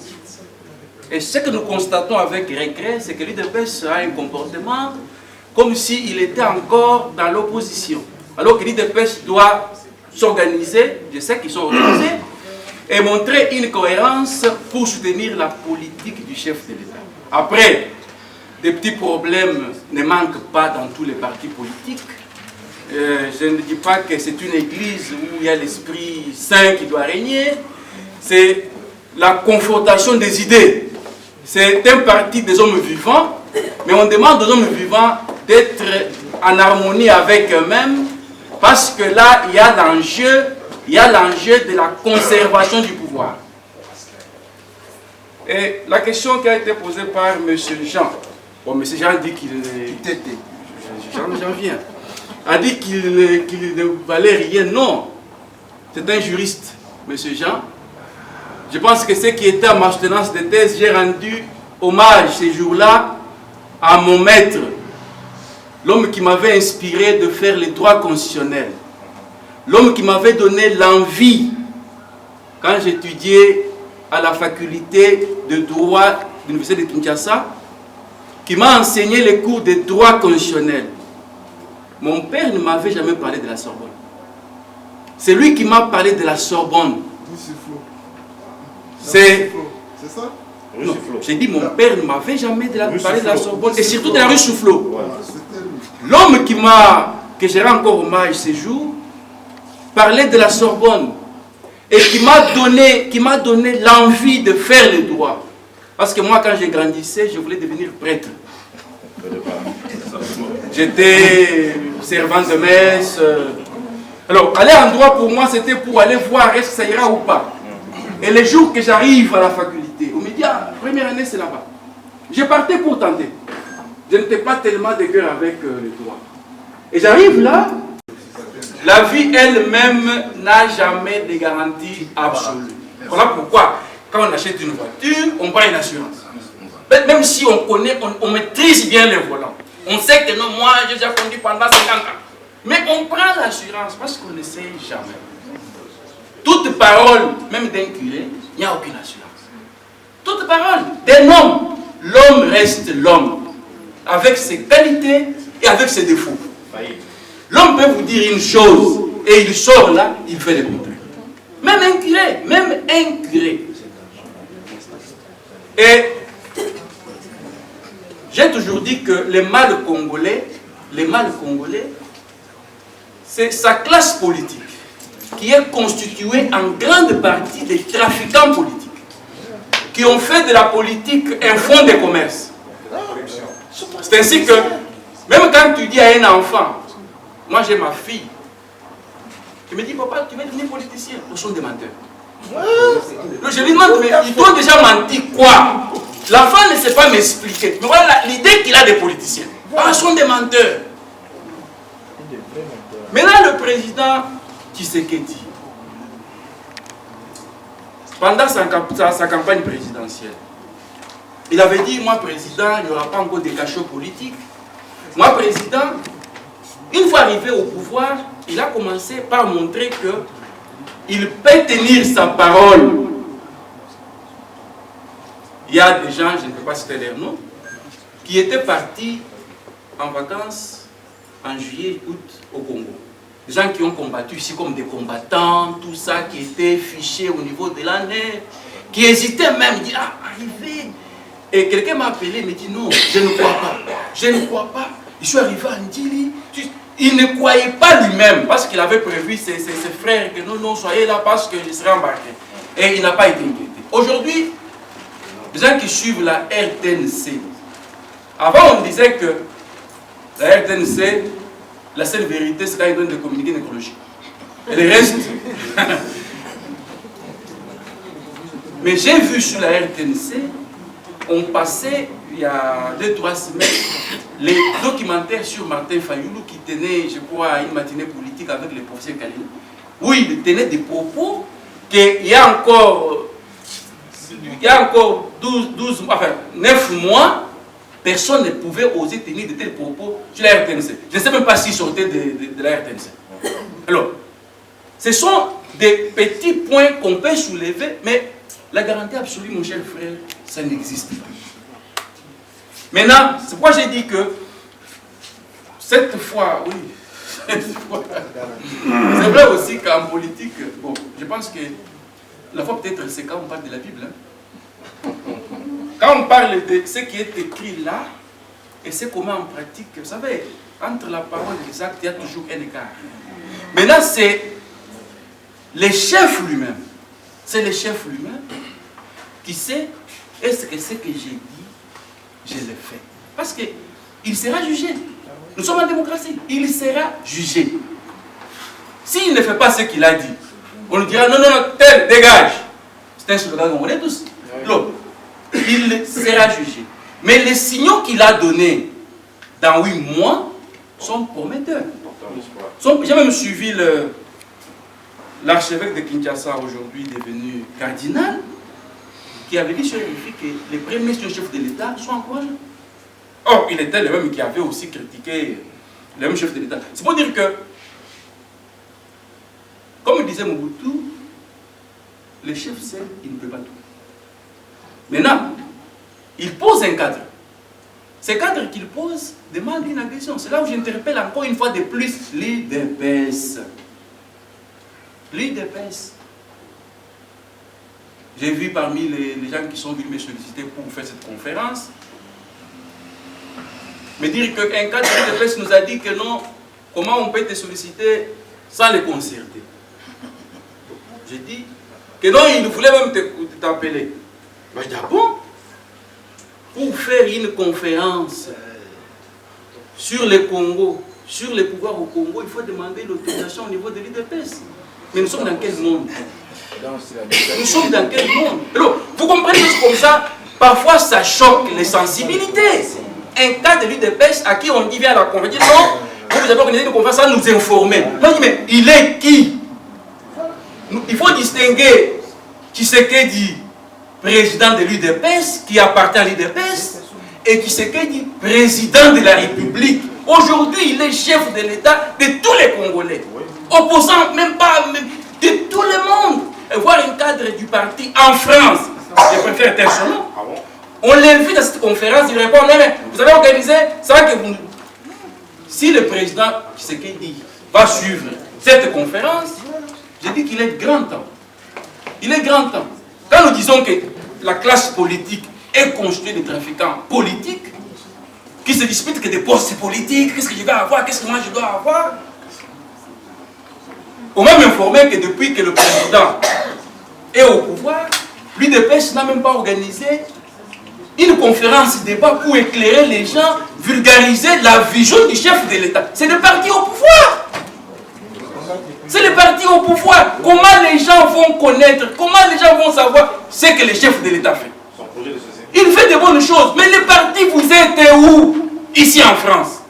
Et ce que nous constatons avec regret, c'est que l'UDPS a un comportement comme s'il était encore dans l'opposition. Alors que l'UDPS doit s'organiser, je sais qu'ils sont organisés, et montrer une cohérence pour soutenir la politique du chef de l'État. Après, des petits problèmes ne manquent pas dans tous les partis politiques. Je ne dis pas que c'est une église où il y a l'Esprit Saint qui doit régner. C'est la confrontation des idées. C'est un parti des hommes vivants, mais on demande aux hommes vivants d'être en harmonie avec eux-mêmes, parce que là, il y a l'enjeu de la conservation du pouvoir. Et la question qui a été posée par M. Jean, bon, M. Jean dit qu'il j'en viens, a dit qu'il ne valait rien. Non, c'est un juriste, M. Jean. Je pense que ce qui était à ma soutenance de thèse, j'ai rendu hommage ces jours-là à mon maître, l'homme qui m'avait inspiré de faire les droits constitutionnels, l'homme qui m'avait donné l'envie, quand j'étudiais à la faculté de droit de l'Université de Kinshasa, qui m'a enseigné les cours de droit constitutionnel. Mon père ne m'avait jamais parlé de la Sorbonne. C'est lui qui m'a parlé de la Sorbonne. C'est ça? Non, j'ai dit mon père ne m'avait jamais parlé de la Sorbonne, et surtout de la rue Soufflot. L'homme que j'ai rendu encore hommage ces jours, parlait de la Sorbonne, et qui m'a donné l'envie de faire le droit. Parce que moi, quand je grandissais, je voulais devenir prêtre. J'étais servant de messe. Alors, aller en droit pour moi, c'était pour aller voir est-ce que ça ira ou pas. Et les jours que j'arrive à la faculté, on me dit, ah, première année, c'est là-bas. Je partais pour tenter. Je n'étais pas tellement de cœur avec le droit. Et j'arrive là, la vie elle-même n'a jamais de garantie absolue. Voilà pourquoi, quand on achète une voiture, on prend une assurance. Même si on connaît, on maîtrise bien les volants. On sait que non, moi, j'ai déjà conduit pendant 50 ans. Mais on prend l'assurance parce qu'on ne sait jamais. Toute parole, même d'un curé, il n'y a aucune assurance. Toute parole d'un homme, l'homme reste l'homme, avec ses qualités et avec ses défauts. L'homme peut vous dire une chose et il sort là, il fait le contraire. Même un curé, Et j'ai toujours dit que les mal congolais, c'est sa classe politique qui est constituée en grande partie des trafiquants politiques qui ont fait de la politique un fonds de commerce. C'est ainsi que, même quand tu dis à un enfant, moi j'ai ma fille, tu me dis, papa, tu veux devenir politicien? Ce sont des menteurs. Je lui demande, mais ils t'ont déjà menti quoi? L'enfant ne sait pas m'expliquer. Mais voilà l'idée qu'il a des politiciens. Ah, ce sont des menteurs. Maintenant, le président Tshisekedi, pendant sa campagne présidentielle, il avait dit, moi président, il n'y aura pas encore de cachot politique. Moi président, une fois arrivé au pouvoir, il a commencé par montrer qu'il peut tenir sa parole. Il y a des gens, je ne peux pas citer leur nom, qui étaient partis en vacances en juillet, août au Congo. Des gens qui ont combattu ici comme des combattants, tout ça, qui étaient fichés au niveau de l'année, qui hésitaient même, dit, ah, arrivé. Et quelqu'un m'a appelé, me dit, non, je ne crois pas. Je ne crois pas. Je suis arrivé à Ndili. Il ne croyait pas lui-même, parce qu'il avait prévu ses frères que non, soyez là parce que je serai embarqué. Et il n'a pas été inquiété. Aujourd'hui, les gens qui suivent la RTNC, avant on disait que la RTNC, la seule vérité, c'est quand ils donnent des communiqués nécrologiques. Et le reste... Mais j'ai vu sur la RTNC, on passait, il y a 2-3 semaines, les documentaires sur Martin Fayoulou qui tenait, je crois, une matinée politique avec le professeur Kalina, où il tenait des propos qu'il y a encore 9 mois, personne ne pouvait oser tenir de tels propos sur la RTNC. Je ne sais même pas s'ils sortaient de la RTNC. Alors, ce sont des petits points qu'on peut soulever, mais la garantie absolue, mon cher frère, ça n'existe pas. Maintenant, c'est pourquoi j'ai dit que cette fois, oui, c'est vrai aussi qu'en politique, bon, je pense que la fois peut-être c'est quand on parle de la Bible. Hein. Quand on parle de ce qui est écrit là et ce qu'on met en pratique, vous savez, entre la parole et les actes, il y a toujours un écart. Maintenant, c'est le chef lui-même. C'est le chef lui-même qui sait est-ce que ce que j'ai dit, je le fais. Parce qu'il sera jugé. Nous sommes en démocratie. Il sera jugé. S'il ne fait pas ce qu'il a dit, on lui dira non, tel, dégage. C'est un slogan qu'on connaît tous. Non. Il sera jugé. Mais les signaux qu'il a donnés dans 8 mois sont prometteurs. J'ai même suivi l'archevêque de Kinshasa, aujourd'hui devenu cardinal, qui avait dit sur RFI que les premiers chefs de l'État sont encourageants. Or, il était le même qui avait aussi critiqué le même chef de l'État. C'est pour dire que, comme disait Mobutu, le chef seul, il ne peut pas tout. Maintenant, il pose un cadre. Ce cadre qu'il pose demande une agression. C'est là où j'interpelle encore une fois de plus l'UDPS. L'UDPS. J'ai vu parmi les gens qui sont venus me solliciter pour faire cette conférence, me dire qu'un cadre de l'UDPS nous a dit que non, comment on peut te solliciter sans les concerter. J'ai dit que non, il voulait même t'appeler. Mais je dis, ah bon? Pour faire une conférence sur le Congo, sur les pouvoirs au Congo, il faut demander l'autorisation au niveau de l'UDPS. Mais nous sommes dans quel monde? Nous sommes dans quel monde? Alors, vous comprenez que comme ça, parfois ça choque les sensibilités. Un cas de l'UDPS à qui on dit viens à la conférence, non, vous avez organisé une conférence sans nous informer. Moi, je dis, mais il est qui? Il faut distinguer Tshisekedi, président de l'UDPS, qui appartient à l'UDPS, et Tshisekedi, président de la République. Aujourd'hui, il est chef de l'État de tous les Congolais. Opposant même pas de tout le monde. Et voir un cadre du parti en France, je préfère tel son nom. On l'invite à cette conférence, il répond, mais vous avez organisé, c'est vrai que vous... Si le président Tshisekedi va suivre cette conférence, je dis qu'il est grand temps. Il est grand temps. Quand nous disons que la classe politique est constitué de trafiquants politiques qui se disputent que des postes politiques, qu'est-ce que je vais avoir, qu'est-ce que moi je dois avoir. On m'a informé que depuis que le président est au pouvoir, l'UDPS n'a même pas organisé une conférence débat pour éclairer les gens, vulgariser la vision du chef de l'État. C'est le parti au pouvoir. C'est le parti au pouvoir. Comment les gens vont connaître, comment les gens vont savoir ce que le chef de l'État fait? Il fait de bonnes choses, mais le parti, vous êtes où? Ici en France.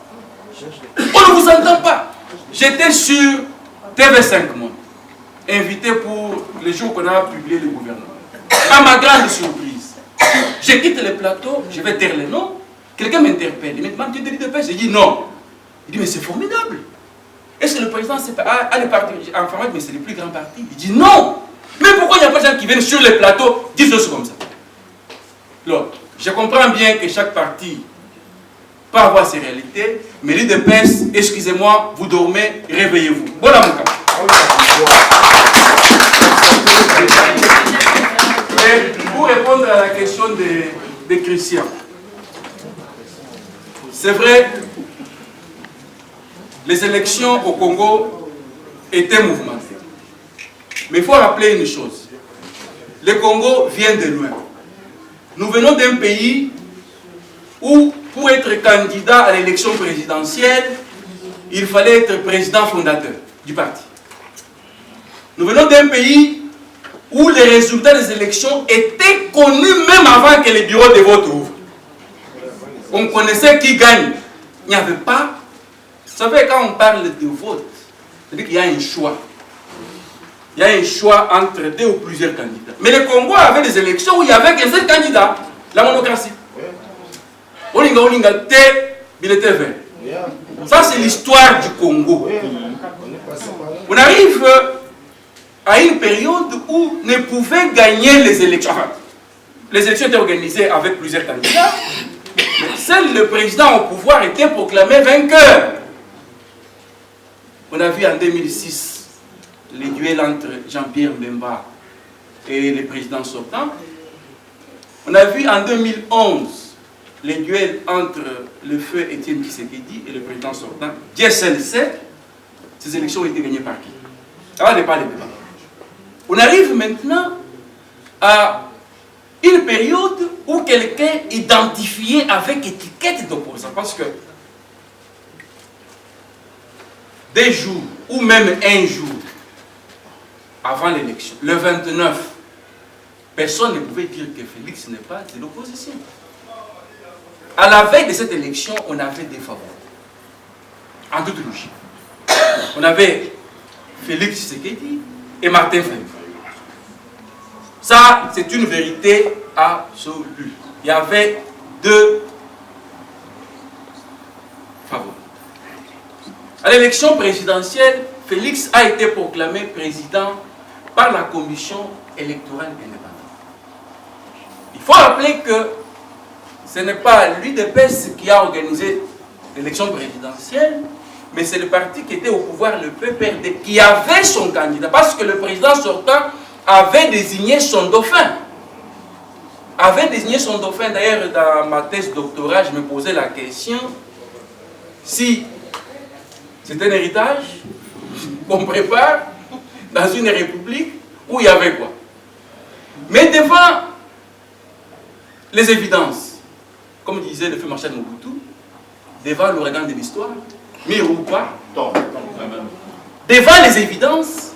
On ne vous entend pas. J'étais sur TV5 Monde, invité pour le jour qu'on a publié le gouvernement. À ma grande surprise, je quitte le plateau, je vais taire les noms, quelqu'un m'interpelle, il me demande, tu es de l'UDPS? Je dis non. Il dit, mais c'est formidable. Est-ce que le président a les partis en France, mais c'est le plus grand parti? Il dit non. Mais pourquoi il n'y a pas de gens qui viennent sur les plateaux dire des choses comme ça? Alors, je comprends bien que chaque parti peut avoir ses réalités, mais l'UDPS, excusez-moi, vous dormez, réveillez-vous. Voilà mon cas. Et pour répondre à la question de Christian, c'est vrai, les élections au Congo étaient mouvementées. Mais il faut rappeler une chose. Le Congo vient de loin. Nous venons d'un pays où, pour être candidat à l'élection présidentielle, il fallait être président fondateur du parti. Nous venons d'un pays où les résultats des élections étaient connus même avant que les bureaux de vote ouvrent. On connaissait qui gagne. Il n'y avait pas. Vous savez, quand on parle de vote, c'est-à-dire qu'il y a un choix. Il y a un choix entre deux ou plusieurs candidats. Mais le Congo avait des élections où il y avait qu'un seul candidat. La monocratie. Olinga Olinga T, bulletin vert. Ça, c'est l'histoire du Congo. On arrive à une période où on ne pouvait gagner les élections. Enfin, les élections étaient organisées avec plusieurs candidats. Mais seul le président au pouvoir était proclamé vainqueur. On a vu en 2006 les duels entre Jean-Pierre Mbemba et le président sortant. On a vu en 2011 les duels entre le feu Étienne Tshisekedi et le président sortant. Dieu seul sait, ces élections ont été gagnées par qui? Ça n'est pas le débat. On arrive maintenant à une période où quelqu'un identifié avec étiquette d'opposant, parce que des jours ou même un jour avant l'élection, le 29, personne ne pouvait dire que Félix n'est pas de l'opposition. À la veille de cette élection, on avait des favoris. En toute logique. On avait Félix Tshisekedi et Martin Fayulu. Ça, c'est une vérité absolue. Il y avait deux favoris. À l'élection présidentielle, Félix a été proclamé président par la commission électorale indépendante. Il faut rappeler que ce n'est pas l'UDPS qui a organisé l'élection présidentielle, mais c'est le parti qui était au pouvoir, le PPRD, qui avait son candidat, parce que le président sortant avait désigné son dauphin. D'ailleurs, dans ma thèse doctorat, je me posais la question si c'est un héritage qu'on prépare dans une république où il y avait quoi. Mais devant les évidences, comme disait le feu Marshal Mobutu, devant l'ouragan de l'histoire, mire ou pas, devant les évidences,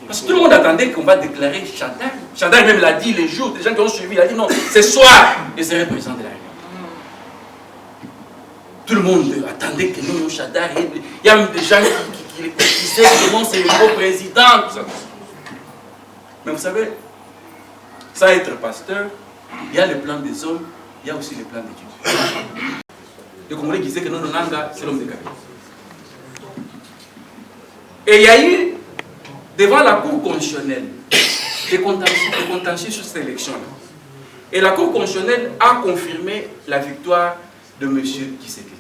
parce que tout le monde attendait qu'on va déclarer Chadar. Chadar même l'a dit les jours, des gens qui ont suivi, il a dit non, ce soir, je serai président de la République. Tout le monde attendait que nous, Chadar, il y a même des gens qui disaient que non, c'est le nouveau président. Tout ça. Mais vous savez, sans être pasteur, il y a le plan des hommes, il y a aussi le plan des dieux. Les Congolais disaient que non, Nanga, c'est l'homme de Kabila. Et il y a eu, devant la Cour constitutionnelle, des contentieux sur cette élection-là. Et la Cour constitutionnelle a confirmé la victoire de M. Tshisekedi.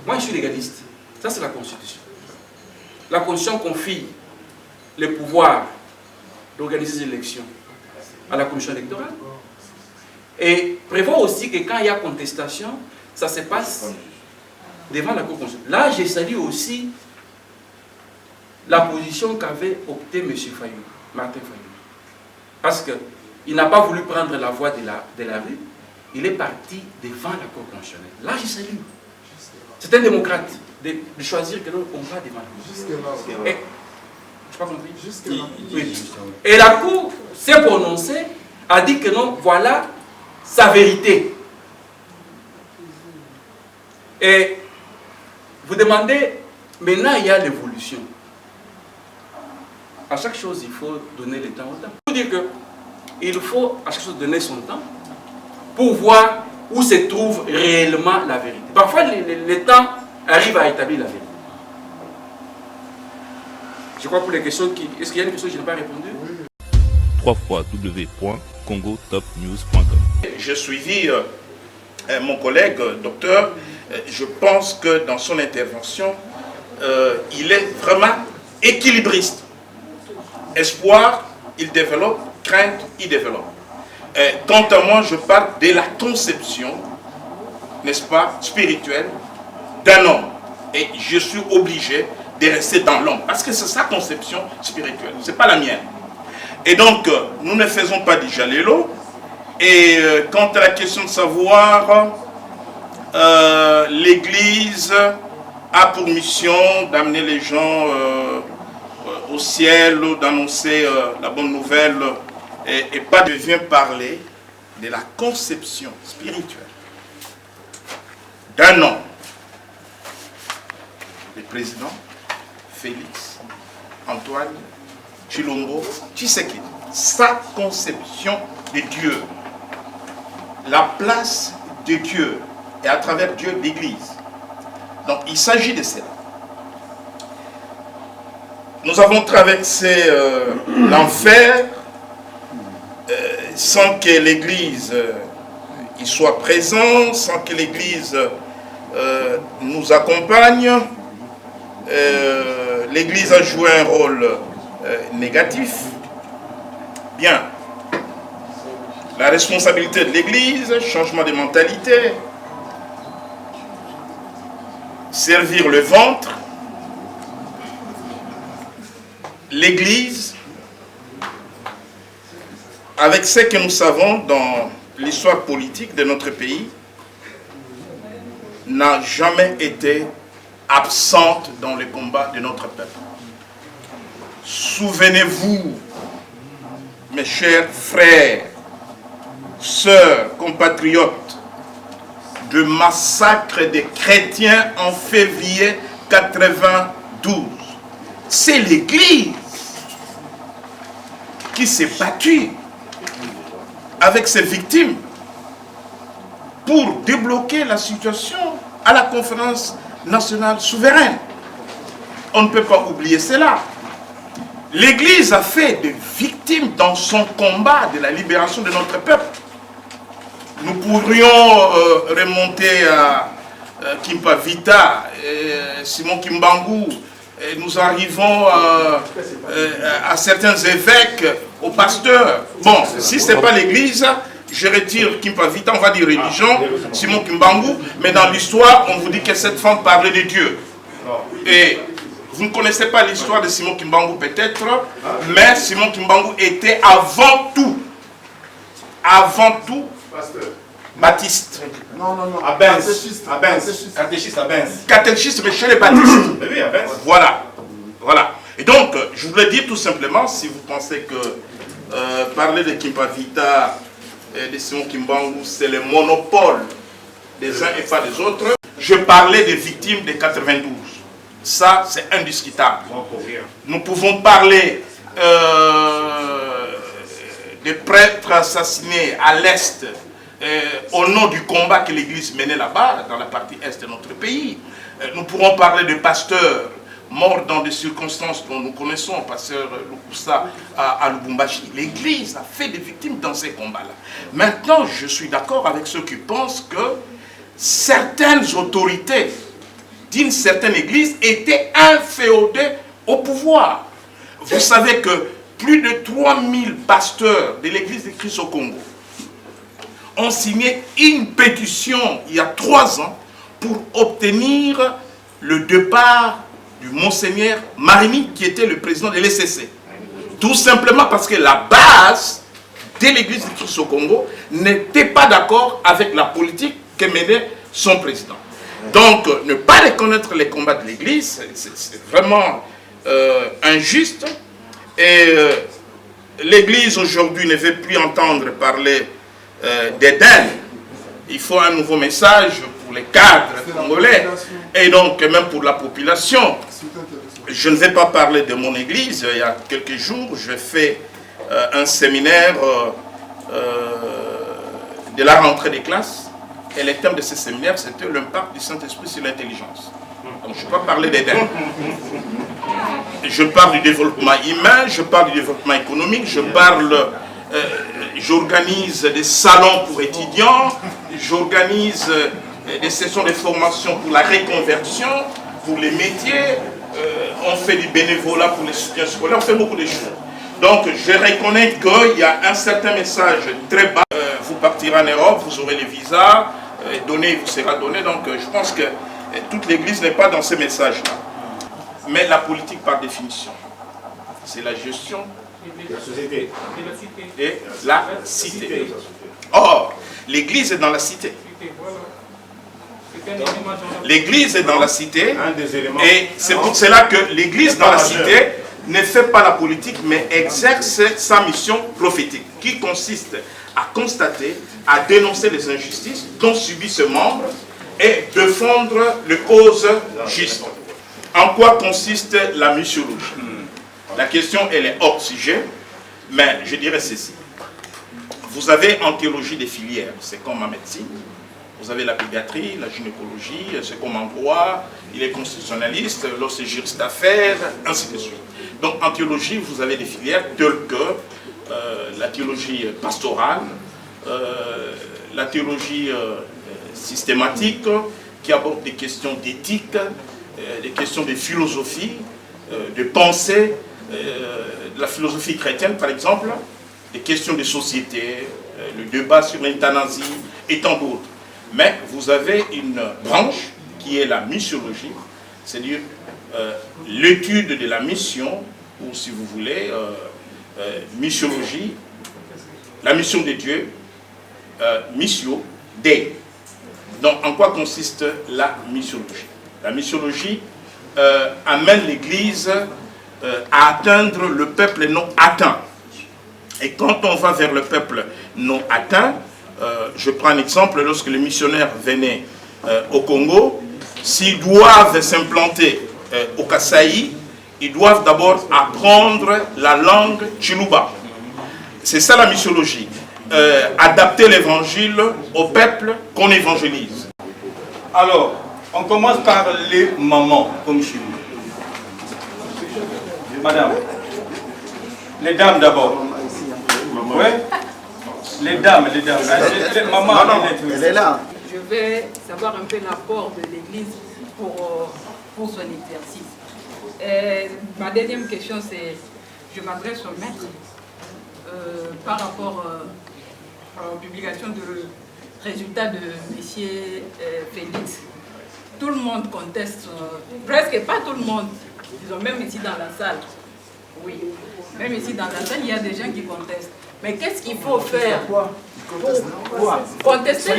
Moi, je suis légaliste. Ça, c'est la Constitution. La Constitution confie le pouvoir d'organiser des élections à la Commission électorale. Et prévoit aussi que quand il y a contestation, ça se passe devant la Cour constitutionnelle. Là, j'ai salué aussi la position qu'avait opté M. Fayou, Martin Fayou. Parce qu'il n'a pas voulu prendre la voie de la rue, il est parti devant la Cour constitutionnelle. Là, je salue. C'est un démocrate de choisir que l'on va devant la Cour. Je n'ai pas compris. Oui. Et la Cour s'est prononcée, a dit que non, voilà sa vérité. Et vous demandez, maintenant il y a l'évolution. À chaque chose, il faut donner le temps au temps. Il faut dire qu'il faut à chaque chose donner son temps pour voir où se trouve réellement la vérité. Parfois, le temps arrive à établir la vérité. Je crois pour les questions qui... Est-ce qu'il y a une question que je n'ai pas répondu? www.congotopnews.com. J'ai suivi mon collègue, docteur. Je pense que dans son intervention, il est vraiment équilibriste. Espoir, il développe. Crainte, il développe. Quant à moi, je parle de la conception, n'est-ce pas, spirituelle d'un homme. Et je suis obligé de rester dans l'homme. Parce que c'est sa conception spirituelle. Ce n'est pas la mienne. Et donc, nous ne faisons pas du jalélo. Et quant à la question de savoir, l'Église a pour mission d'amener les gens au ciel, d'annoncer la bonne nouvelle, et pas de vient parler de la conception spirituelle d'un homme, le président Félix Antoine Tshilombo Tshisekedi, sa conception de Dieu, la place de Dieu, et à travers Dieu l'Église. Donc il s'agit de cela. Nous avons traversé l'enfer sans que l'Église y soit présente, sans que l'Église nous accompagne. L'Église a joué un rôle négatif. Bien. La responsabilité de l'Église, changement de mentalité, servir le ventre. L'Église, avec ce que nous savons dans l'histoire politique de notre pays, n'a jamais été absente dans le combat de notre peuple. Souvenez-vous, mes chers frères, sœurs, compatriotes, de massacre des chrétiens en février 92. C'est l'Église qui s'est battue avec ses victimes pour débloquer la situation à la conférence nationale souveraine. On ne peut pas oublier cela. L'Église a fait des victimes dans son combat de la libération de notre peuple. Nous pourrions remonter à Kimpa Vita, Simon Kimbangu, et nous arrivons à certains évêques, aux pasteurs. Bon, si ce n'est pas l'Église, je retire Kimpa Vita, on va dire religion, Simon Kimbangu, mais dans l'histoire, on vous dit que cette femme parlait de Dieu. Et vous ne connaissez pas l'histoire de Simon Kimbangu peut-être, mais Simon Kimbangu était avant tout, baptiste. Non. À Benz. Catéchiste à Benz. Catéchiste, mais chez les baptistes. Oui, à Benz. Voilà. Et donc, je voulais dire tout simplement, si vous pensez que parler de Kimpa Vita et de Simon Kimbangu, c'est le monopole des uns et pas des autres, je parlais des victimes de 92. Ça, c'est indiscutable. Nous pouvons parler des prêtres assassinés à l'Est au nom du combat que l'Église menait là-bas, dans la partie Est de notre pays. Nous pourrons parler de pasteurs morts dans des circonstances dont nous connaissons, pasteur Lukusa à Lubumbashi. L'Église a fait des victimes dans ces combats-là. Maintenant, je suis d'accord avec ceux qui pensent que certaines autorités d'une certaine Église étaient inféodées au pouvoir. Vous savez que plus de 3000 pasteurs de l'Église de Christ au Congo ont signé une pétition il y a 3 ans pour obtenir le départ du Monseigneur Marimi, qui était le président de l'ECC. Tout simplement parce que la base de l'église de Christ au Congo n'était pas d'accord avec la politique que menait son président. Donc, ne pas reconnaître les combats de l'église, c'est vraiment injuste. Et l'église aujourd'hui ne veut plus entendre parler d'Éden. Il faut un nouveau message pour les cadres congolais et donc même pour la population. Je ne vais pas parler de mon église. Il y a quelques jours, j'ai fait un séminaire de la rentrée des classes. Et le thème de ce séminaire, c'était l'impact du Saint-Esprit sur l'intelligence. Donc je ne vais pas parler d'Éden. Je parle du développement humain, je parle du développement économique, j'organise des salons pour étudiants, j'organise des sessions de formation pour la reconversion, pour les métiers, on fait du bénévolat pour les soutiens scolaires, on fait beaucoup de choses. Donc je reconnais qu'il y a un certain message très bas. Vous partirez en Europe, vous aurez les visas, donné vous sera donné. Donc je pense que toute l'Église n'est pas dans ces messages-là. Mais la politique par définition, c'est la gestion de la société et la cité. Or, l'Église est dans la cité. L'Église est dans la cité et c'est pour cela que l'Église dans la cité ne fait pas la politique mais exerce sa mission prophétique qui consiste à constater, à dénoncer les injustices dont subissent ses membres et défendre les causes justes. En quoi consiste la missiologie? La question, elle est hors sujet, mais je dirais ceci. Vous avez en théologie des filières, c'est comme en médecine. Vous avez la pédiatrie, la gynécologie, c'est comme en droit, il est constitutionnaliste, l'autre c'est juriste d'affaires, ainsi de suite. Donc en théologie, vous avez des filières telles que la théologie pastorale, la théologie systématique, qui aborde des questions d'éthique, des questions de philosophie, de pensée, de la philosophie chrétienne par exemple, des questions de société, le débat sur l'euthanasie et tant d'autres. Mais vous avez une branche qui est la missiologie, c'est-à-dire l'étude de la mission, ou si vous voulez, missiologie, la mission de Dieu, missio Dei. Donc en quoi consiste la missiologie? La missiologie amène l'Église à atteindre le peuple non atteint. Et quand on va vers le peuple non atteint, je prends un exemple, lorsque les missionnaires venaient au Congo, s'ils doivent s'implanter au Kasaï, ils doivent d'abord apprendre la langue Chiluba. C'est ça la missiologie. Adapter l'évangile au peuple qu'on évangélise. Alors, on commence par les mamans, comme chez vous. Madame. Les dames d'abord. Oui. Les dames. Maman, elle est là. Je vais savoir un peu l'apport de l'Église pour son exercice. Ma deuxième question, c'est, je m'adresse au maître par rapport à la publication de résultats de M. Félix. Tout le monde conteste, presque pas tout le monde, disons même ici dans la salle. Oui, même ici dans la salle, il y a des gens qui contestent. Mais qu'est-ce qu'il faut faire pour contester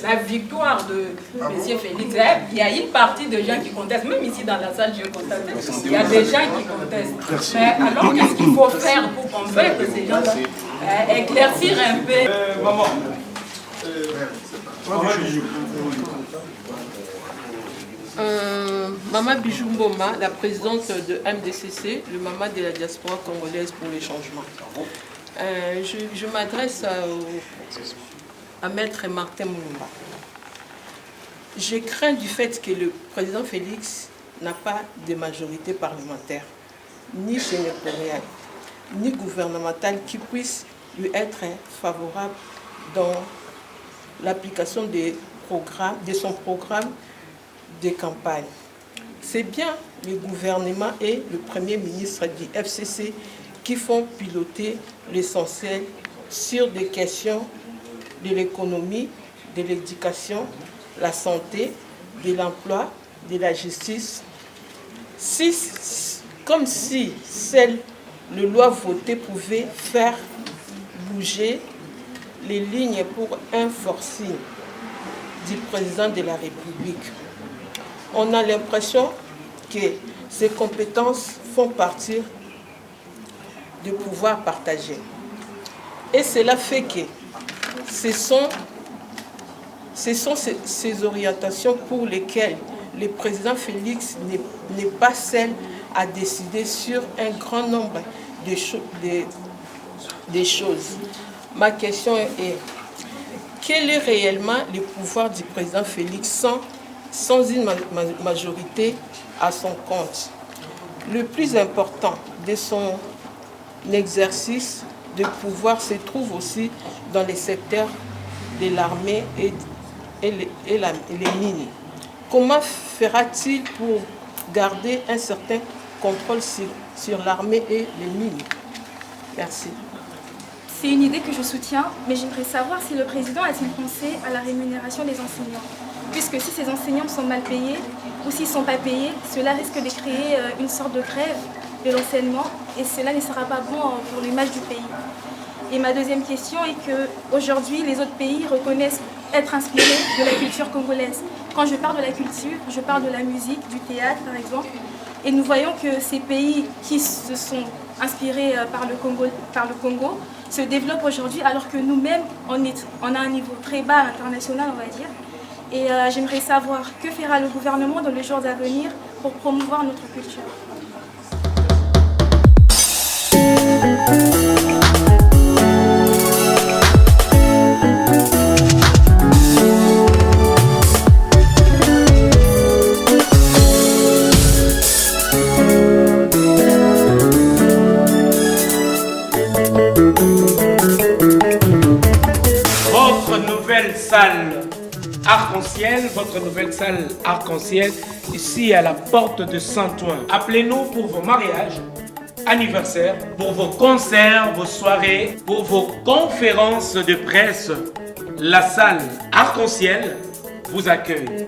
la victoire de M. Félix? Il y a une partie de gens qui contestent, même ici dans la salle, je constate, il y a des gens qui contestent. Mais alors, qu'est-ce qu'il faut faire pour convaincre ces gens-là? Éclaircir un peu. Maman. Maman Bijou Mboma, la présidente de MDCC, le maman de la diaspora congolaise pour les changements. Je m'adresse à Maître Martin Moulumba. Je crains du fait que le président Félix n'a pas de majorité parlementaire, ni sénatoriale, ni gouvernementale qui puisse lui être favorable dans l'application de son programme de campagne. C'est bien le gouvernement et le Premier ministre du FCC qui font piloter l'essentiel sur des questions de l'économie, de l'éducation, la santé, de l'emploi, de la justice. Comme si celle de loi votée pouvait faire bouger les lignes pour un forcing du président de la République. On a l'impression que ces compétences font partie du pouvoir partagé. Et cela fait que ce sont ces orientations pour lesquelles le président Félix n'est pas seul à décider sur un grand nombre de choses. Ma question est, quel est réellement le pouvoir du président Félix sans une majorité à son compte? Le plus important de son exercice de pouvoir se trouve aussi dans les secteurs de l'armée et les mines. Comment fera-t-il pour garder un certain contrôle sur l'armée et les mines? Merci. C'est une idée que je soutiens, mais j'aimerais savoir si le président a-t-il pensé à la rémunération des enseignants. Puisque si ces enseignants sont mal payés ou s'ils ne sont pas payés, cela risque de créer une sorte de grève de l'enseignement et cela ne sera pas bon pour l'image du pays. Et ma deuxième question est qu'aujourd'hui, les autres pays reconnaissent être inspirés de la culture congolaise. Quand je parle de la culture, je parle de la musique, du théâtre par exemple. Et nous voyons que ces pays qui se sont inspirés par le Congo se développent aujourd'hui alors que nous-mêmes, on a un niveau très bas international, on va dire. Et j'aimerais savoir que fera le gouvernement dans les jours à venir pour promouvoir notre culture. Votre nouvelle salle arc-en-ciel, ici à la porte de Saint-Ouen. Appelez-nous pour vos mariages, anniversaires, pour vos concerts, vos soirées, pour vos conférences de presse. La salle arc-en-ciel vous accueille.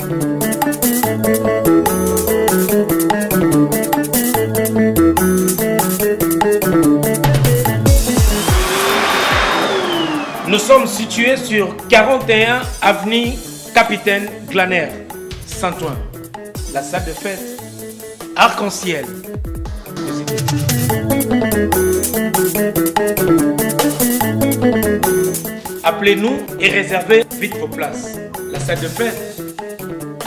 Nous sommes situés sur 41 avenue Capitaine Glaner, Saint-Ouen. La salle de fête arc-en-ciel. Appelez-nous et réservez vite vos places. La salle de fête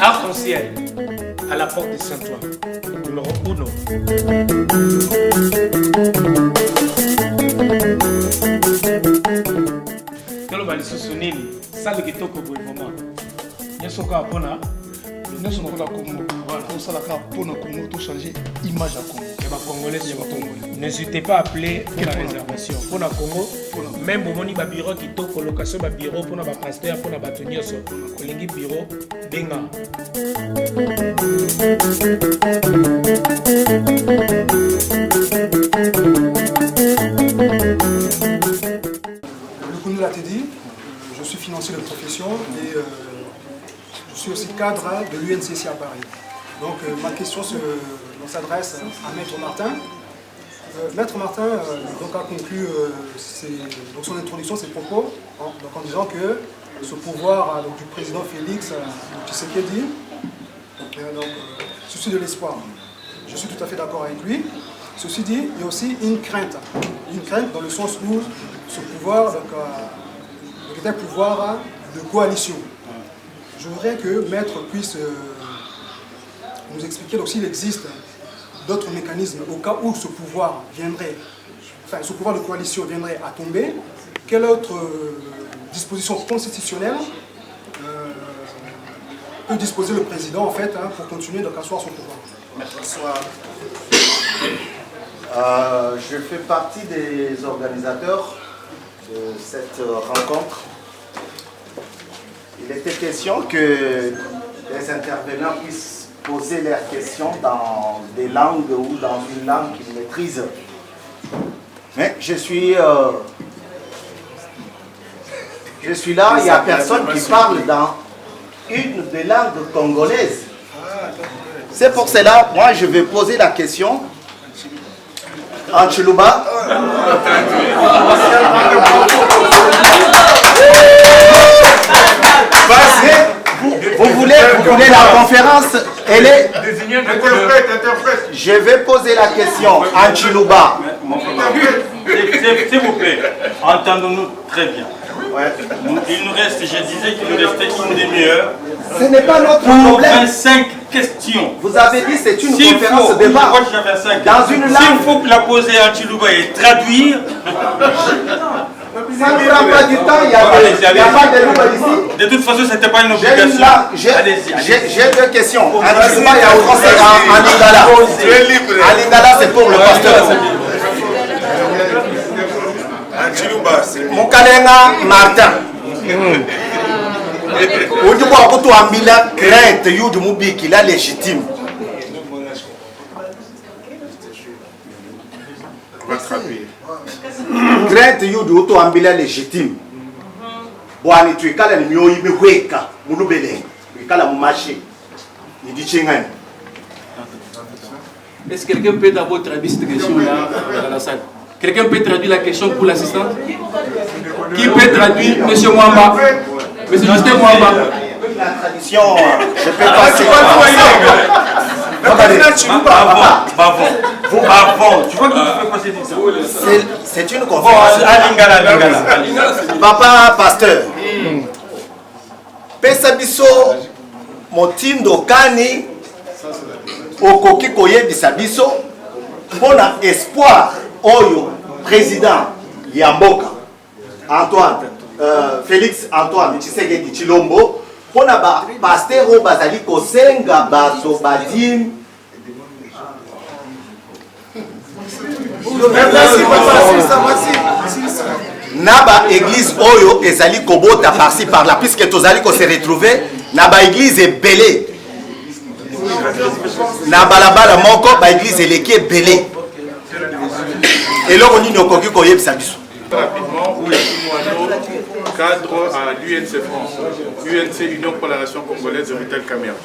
arc-en-ciel à la porte de Saint-Ouen. Numéro 1. Quel va le soutenir? Salle qui toque pour le moment. Nyosoka pona nyonso na Congo voilà on la carte pour Congo tout changer image à Congo et ba congolais n'hésitez pas à appeler pour la réservation pour la Congo même au moni ba bureau qui to colocation ba bureau pour na ba pasteur pour na ba tenir so kolingi bureau benga. Le Koundou l'a dit, je suis financier de profession et je suis aussi cadre de l'UNCC à Paris. Donc ma question s'adresse à Maître Martin. Maître Martin donc, a conclu son introduction, ses propos, en disant que ce pouvoir du président Félix Tshisekedi suscite de l'espoir. Je suis tout à fait d'accord avec lui. Ceci dit, il y a aussi une crainte dans le sens où ce pouvoir est un pouvoir de coalition. Je voudrais que Maître puisse nous expliquer donc s'il existe d'autres mécanismes au cas où ce pouvoir viendrait, enfin ce pouvoir de coalition viendrait à tomber, quelle autre disposition constitutionnelle peut disposer le président en fait pour continuer donc asseoir son pouvoir. Bonsoir. Je fais partie des organisateurs de cette rencontre. Il était question que les intervenants puissent poser leurs questions dans des langues ou dans une langue qu'ils maîtrisent. Mais je suis Je suis là, il n'y a personne qui parle dans une des langues congolaises. C'est pour cela, moi je vais poser la question en Chiluba. Vous voulez la conférence, elle est... Je vais poser la question en Chiluba. S'il vous plaît, entendons-nous très bien. Il nous reste, je disais qu'il nous restait une demi-heure. Ce n'est pas notre problème. 25 questions. Vous avez dit c'est une conférence de débat. Dans une langue. S'il faut la poser en Chiluba et traduire. Ça ne prend pas du temps, il n'y a pas de Louba ici. De toute façon, ce n'était pas une obligation. J'ai deux questions. En Chiluba, il y a au français, en Lingala. En Lingala, c'est pour le pasteur. Mukalenga Martin. Udi kwa kutuambila crainte yudi mubiki la légitime. Crainte yudi utuambila légitime. Bwani tuikala ni mioyi mihweka mulubele. Tuikala mumashi. Nidichengani. Est-ce que quelqu'un peut d'abord traduire cette question-là dans la salle? Quelqu'un peut traduire la question pour l'assistante? Qui peut traduire, Monsieur Mwamba? Monsieur Justin Mwamba. La tradition, je peux passer. C'est une conférence. Papa pasteur. Pesa biso motindo kani okoki koyebisa biso mpona espoir oyo président Yamboka Antoine Félix Antoine Tshisekedi Tshilombo mpona ba pasteur oyo bazali kosenga bato badim na ba église oyo ezali kobota par-ci par-là puisque tozali ko se retrouver na ba église ebele na balabala moko ba église eleki ebele eloko nini okoki koyebisa biso rapidement cadre à l'UNC France, UNC Union pour la Nation Congolaise de Vital Cameroun.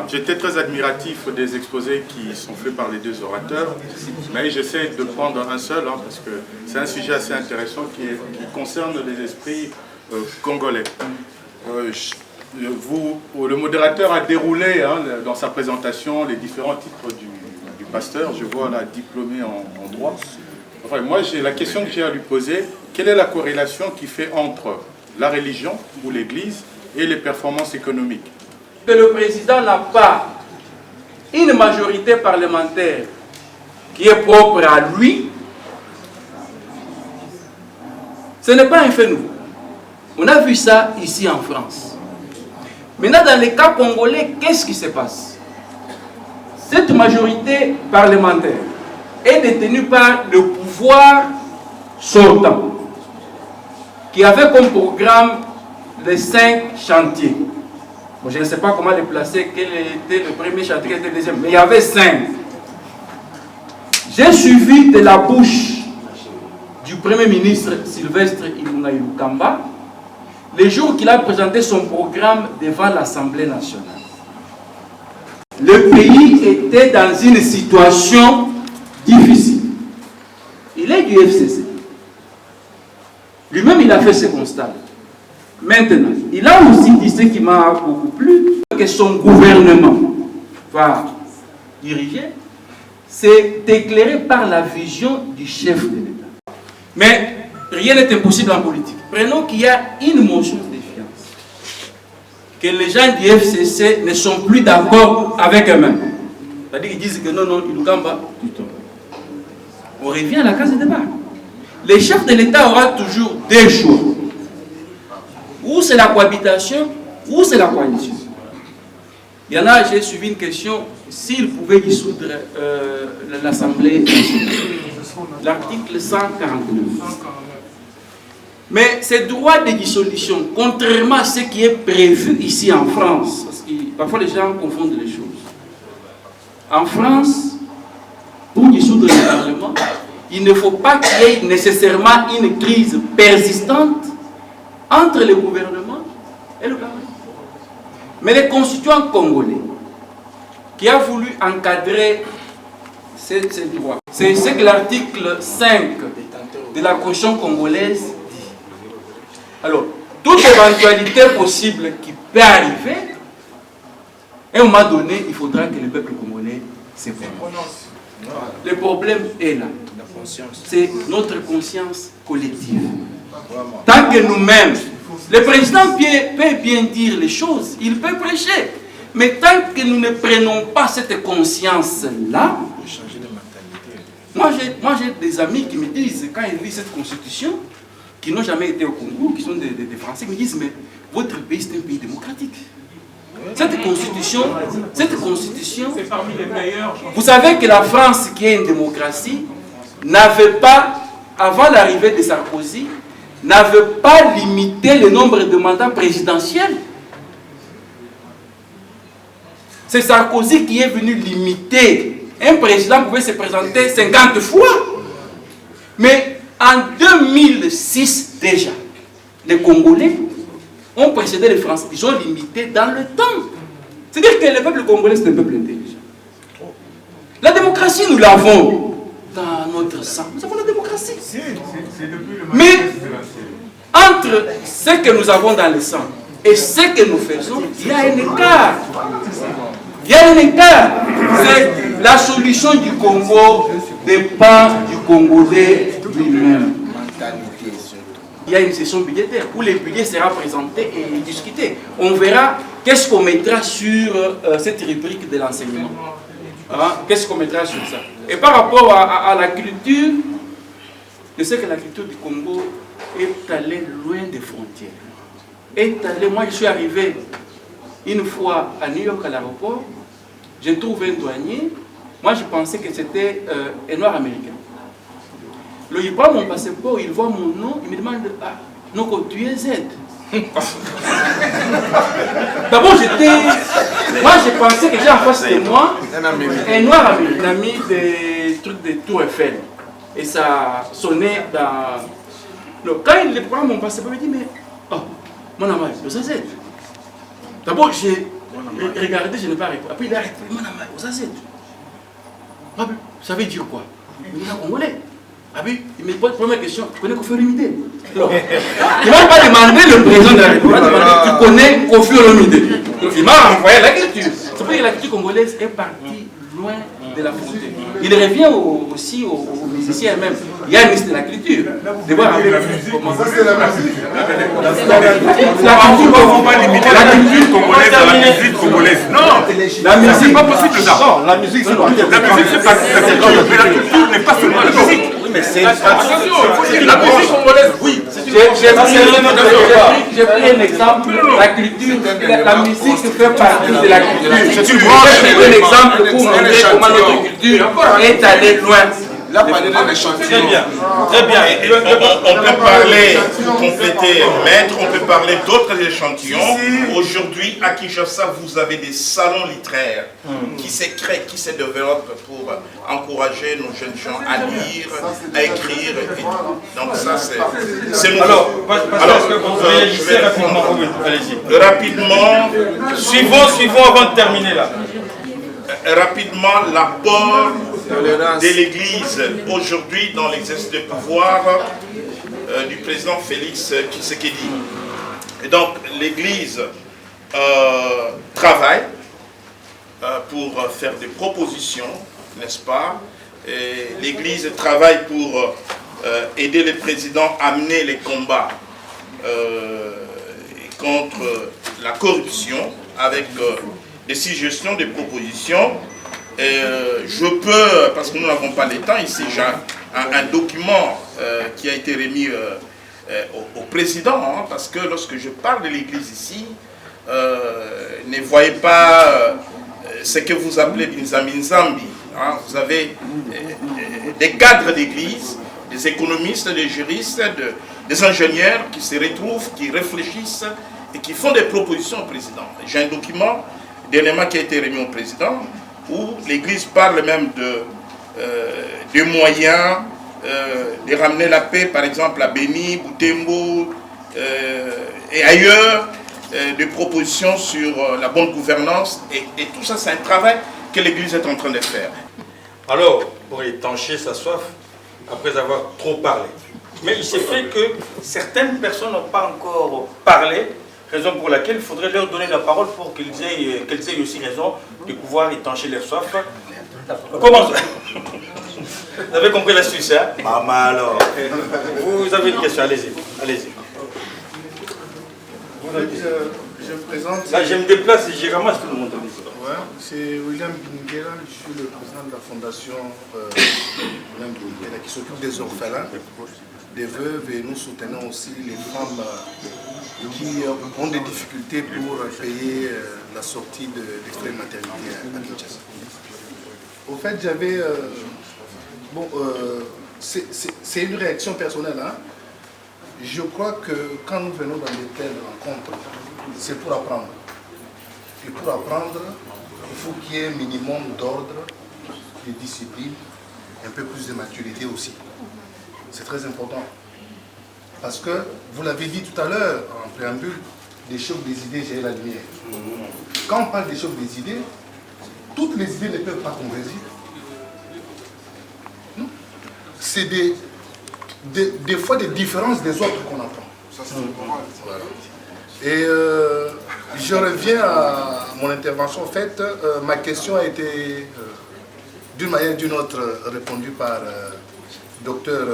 J'étais très admiratif des exposés qui sont faits par les deux orateurs, mais j'essaie de prendre un seul, parce que c'est un sujet assez intéressant qui concerne les esprits congolais. Le modérateur a déroulé dans sa présentation les différents titres du pasteur. Je vois la diplômée en droit. Enfin, moi, la question que j'ai à lui poser, quelle est la corrélation qui fait entre la religion ou l'Église et les performances économiques? Que le président n'a pas une majorité parlementaire qui est propre à lui, ce n'est pas un fait nouveau. On a vu ça ici en France. Maintenant, dans les cas congolais, qu'est-ce qui se passe? Cette majorité parlementaire est détenue par le pouvoir sortant, qui avait comme programme les 5 chantiers. Bon, je ne sais pas comment les placer, quel était le premier chantier, quel était le deuxième, mais il y avait 5. J'ai suivi de la bouche du Premier ministre Sylvestre Ilunga Ilukamba le jour qu'il a présenté son programme devant l'Assemblée nationale. Le pays était dans une situation difficile. Il est du FCC. Lui-même, il a fait ce constat. Maintenant, il a aussi dit ce qui m'a beaucoup plu, que son gouvernement va diriger, c'est éclairé par la vision du chef de l'État. Mais rien n'est impossible en politique. Prenons qu'il y a une motion de défiance, que les gens du FCC ne sont plus d'accord avec eux-mêmes. C'est-à-dire qu'ils disent que non, Ilukamba, du tout. On revient à la case de débat. Le chef de l'État aura toujours deux choix. Ou c'est la cohabitation, ou c'est la coalition. Il y en a, j'ai suivi une question, s'il pouvait dissoudre l'Assemblée nationale. L'article 149. Mais ces droits de dissolution, contrairement à ce qui est prévu ici en France, parce que parfois les gens confondent les choses. En France, pour dissoudre le Parlement, il ne faut pas qu'il y ait nécessairement une crise persistante entre le gouvernement et le Parlement. Mais les constituants congolais qui a voulu encadrer ces droits, c'est ce que l'article 5 de la Constitution congolaise dit. Alors, toute éventualité possible qui peut arriver, à un moment donné, il faudra que le peuple congolais se prononce. Le problème est là. C'est notre conscience collective. Tant que nous-mêmes, le président peut bien dire les choses, il peut prêcher. Mais tant que nous ne prenons pas cette conscience-là, moi j'ai des amis qui me disent, quand ils lisent cette constitution, qui n'ont jamais été au Congo, qui sont des Français, qui me disent, mais votre pays c'est un pays démocratique. Cette constitution, c'est parmi les meilleures. Vous savez que la France, qui est une démocratie, n'avait pas, avant l'arrivée de Sarkozy, n'avait pas limité le nombre de mandats présidentiels. C'est Sarkozy qui est venu limiter. Un président pouvait se présenter 50 fois. Mais en 2006 déjà, les Congolais ont précédé les Français. Ils ont limité dans le temps. C'est-à-dire que le peuple congolais, c'est un peuple intelligent. La démocratie, nous l'avons dans notre sang. Nous avons la démocratie. Mais entre ce que nous avons dans le sang et ce que nous faisons, il y a un écart. Il y a un écart. C'est la solution du Congo dépend du Congolais lui-même. Il y a une session budgétaire où le budget sera présenté et discuté. On verra qu'est-ce qu'on mettra sur cette rubrique de l'enseignement. Hein? Qu'est-ce qu'on mettra sur ça? Et par rapport à la culture, je sais que la culture du Congo est allée loin des frontières. Moi, je suis arrivé une fois à New York à l'aéroport, j'ai trouvé un douanier. Moi, je pensais que c'était un noir américain. Il prend mon passeport, il voit mon nom, il me demande, ah, non, tu es Z. D'abord, moi, je pensais que j'ai en face de moi un noir américain, un ami des trucs de Tour Eiffel. Et ça sonnait dans. Donc, quand il prend mon passeport, il me dit, mais, oh, mon ami, c'est Z. D'abord, j'ai regardé, je n'ai pas répondu. Après, il a arrêté, mon ami, c'est Z. Ça veut dire quoi? Il me dit, congolais. Ah oui, il me pose la première question, tu connais Kofi Olomide? Il ne m'a pas demandé le président de la République, tu connais Kofi Olomide? Il m'a renvoyé la culture. C'est pour ça que la culture congolaise est partie loin de la frontière. Il revient aussi aux musiciens même. Il y a un ministre de la culture. De voir avec la musique. C'est la musique. On ne va pas limiter la culture congolaise à la musique congolaise. Non, la musique, c'est pas possible ça. Non, la musique, c'est pas la culture. Mais la culture n'est pas seulement la musique. Mais c'est la musique congolaise, oui. J'ai pris un exemple, la culture, la musique fait partie de la culture. Tu vois, j'ai pris un exemple pour montrer comment notre culture est allée loin. Là, très bien. Très bien. On peut parler, pour compléter, maître, on peut parler d'autres échantillons. Aujourd'hui, à Kinshasa, vous avez des salons littéraires qui se créent, qui se développent pour encourager nos jeunes gens à lire, à écrire. Donc ça, c'est nouveau. Alors, je vais rapidement, suivons avant de terminer là. Rapidement, l'apport de l'Église aujourd'hui dans l'exercice de pouvoir du président Félix Tshisekedi. Et donc l'Église travaille pour faire des propositions, n'est-ce pas? L'Église travaille pour aider le président à mener les combats contre la corruption avec des suggestions, des propositions. Je peux, parce que nous n'avons pas le temps ici, j'ai un document qui a été remis au président, hein, parce que lorsque je parle de l'Église ici, ne voyez pas ce que vous appelez Binzambi. Hein, vous avez des cadres d'Église, des économistes, des juristes, des ingénieurs qui se retrouvent, qui réfléchissent et qui font des propositions au président. J'ai un document dernièrement qui a été remis au président, où l'Église parle même de moyens de ramener la paix, par exemple à Beni, Butembo et ailleurs, des propositions sur la bonne gouvernance. Et tout ça, c'est un travail que l'Église est en train de faire. Alors, pour étancher sa soif, après avoir trop parlé. Mais il s'est fait que certaines personnes n'ont pas encore parlé, raison pour laquelle il faudrait leur donner la parole pour qu'ils aient aussi raison de pouvoir étancher leur soif. Commençons. Vous avez compris l'astuce, hein? Maman alors. Vous avez une question, allez-y. Allez-y. Je me présente. Là, je me déplace et je ramasse tout le monde. Ouais, c'est William Binguera, je suis le président de la fondation William Binguera qui s'occupe des orphelins, des veuves, et nous soutenons aussi les femmes qui ont des difficultés pour payer la sortie d'extrême maternité à Kinshasa. Au fait, j'avais... c'est une réaction personnelle. Hein. Je crois que quand nous venons dans de telles rencontres, c'est pour apprendre. Et pour apprendre, il faut qu'il y ait un minimum d'ordre, de discipline, un peu plus de maturité aussi. C'est très important. Parce que, vous l'avez dit tout à l'heure, en préambule, des chocs des idées, j'ai la lumière. Quand on parle des chocs des idées, toutes les idées ne peuvent pas converger. C'est des fois des différences des autres qu'on apprend. Voilà. Et je reviens à mon intervention. En fait, ma question a été d'une manière ou d'une autre répondue par docteur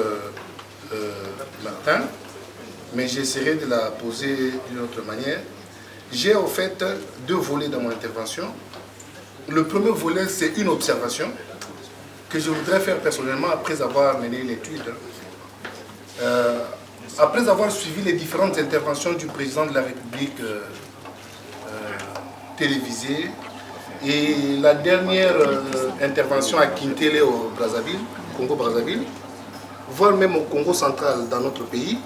Martin, mais j'essaierai de la poser d'une autre manière. J'ai en fait deux volets dans mon intervention. Le premier volet, c'est une observation que je voudrais faire personnellement après avoir mené l'étude. Après avoir suivi les différentes interventions du président de la République télévisées et la dernière intervention à Kintele au Brazzaville, Congo-Brazzaville, voire même au Congo central dans notre pays.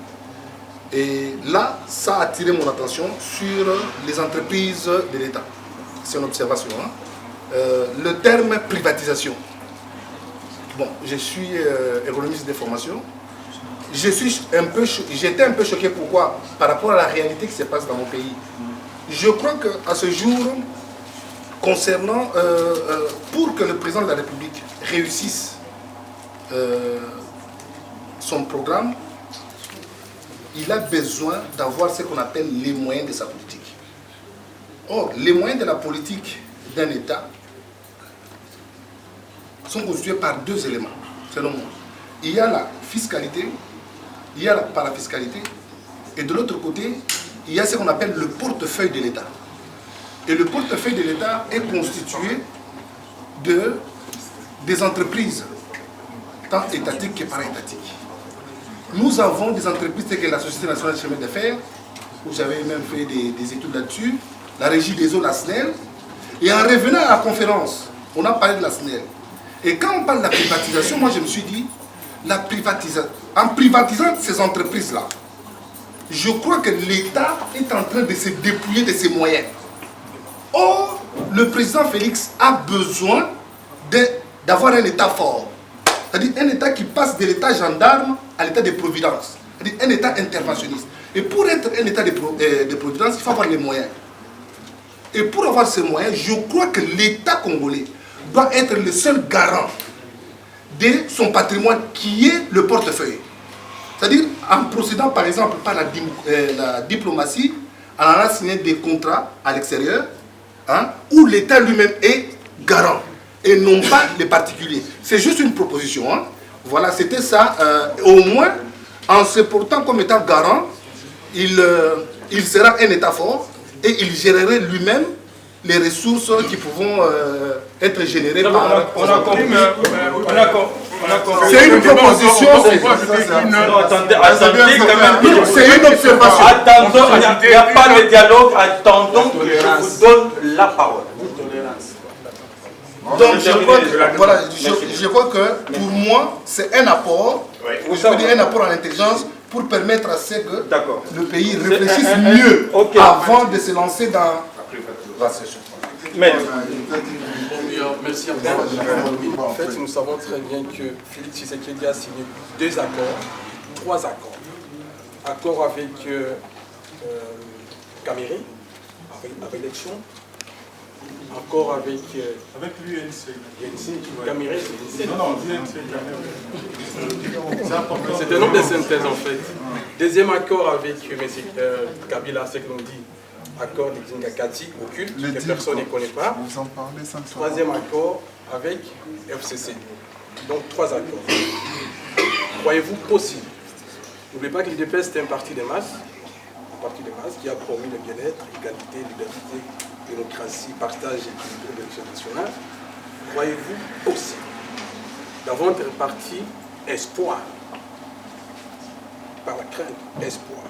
Et là, ça a attiré mon attention sur les entreprises de l'État. C'est une observation. Hein. Le terme privatisation. Bon, je suis économiste de formation. J'étais un peu choqué. Pourquoi? Par rapport à la réalité qui se passe dans mon pays. Je crois qu'à ce jour, concernant, pour que le président de la République réussisse son programme, il a besoin d'avoir ce qu'on appelle les moyens de sa politique. Or, les moyens de la politique d'un État sont constitués par deux éléments, selon moi. Il y a la fiscalité, il y a la parafiscalité, et de l'autre côté, il y a ce qu'on appelle le portefeuille de l'État. Et le portefeuille de l'État est constitué des entreprises, tant étatiques que para-étatiques. Nous avons des entreprises telles que la Société nationale de chemin de fer, où j'avais même fait des études là-dessus, la régie des eaux, la SNEL, et en revenant à la conférence, on a parlé de la SNEL. Et quand on parle de la privatisation, moi je me suis dit, en privatisant ces entreprises-là, je crois que l'État est en train de se dépouiller de ses moyens. Or, le président Félix a besoin d'avoir un État fort. C'est-à-dire un État qui passe de l'État gendarme à l'État de providence. C'est-à-dire un État interventionniste. Et pour être un État de providence, il faut avoir les moyens. Et pour avoir ces moyens, je crois que l'État congolais doit être le seul garant de son patrimoine qui est le portefeuille. C'est-à-dire en procédant par exemple par la diplomatie, en allant signer des contrats à l'extérieur, hein, où l'État lui-même est garant et non pas les particuliers. C'est juste une proposition. Hein. Voilà, c'était ça. Au moins, en se portant comme étant garant, il sera un État fort et il gérerait lui-même les ressources qui pourront être générées par... On a compris, c'est une proposition. Attendez quand même. C'est une observation. Attendons, il n'y a pas de dialogue. Attendons que je vous donne la parole. Donc je crois que pour moi, c'est un apport, un apport en intelligence pour permettre à ce que le pays réfléchisse mieux avant de se lancer dans la session. Mais Merci encore. En fait, nous savons très bien que Félix Tshisekedi a signé 2 accords, 3 accords. Accord avec Caméré, avec l'élection. Accord avec l'UNC. Caméré, c'est non, c'est un nombre de synthèse en fait. Deuxième accord avec M. Kabila, c'est que l'on dit. Accord de Dingakati, occulte, que personne ne connaît pas. Troisième accord avec FCC. Donc 3 accords. Croyez-vous possible? N'oubliez pas que l'UDPS est un parti de masse, qui a promu le bien-être, égalité, liberté, démocratie, partage et équilibre de l'élection nationale. Croyez-vous possible d'avoir un parti espoir, par la crainte, espoir?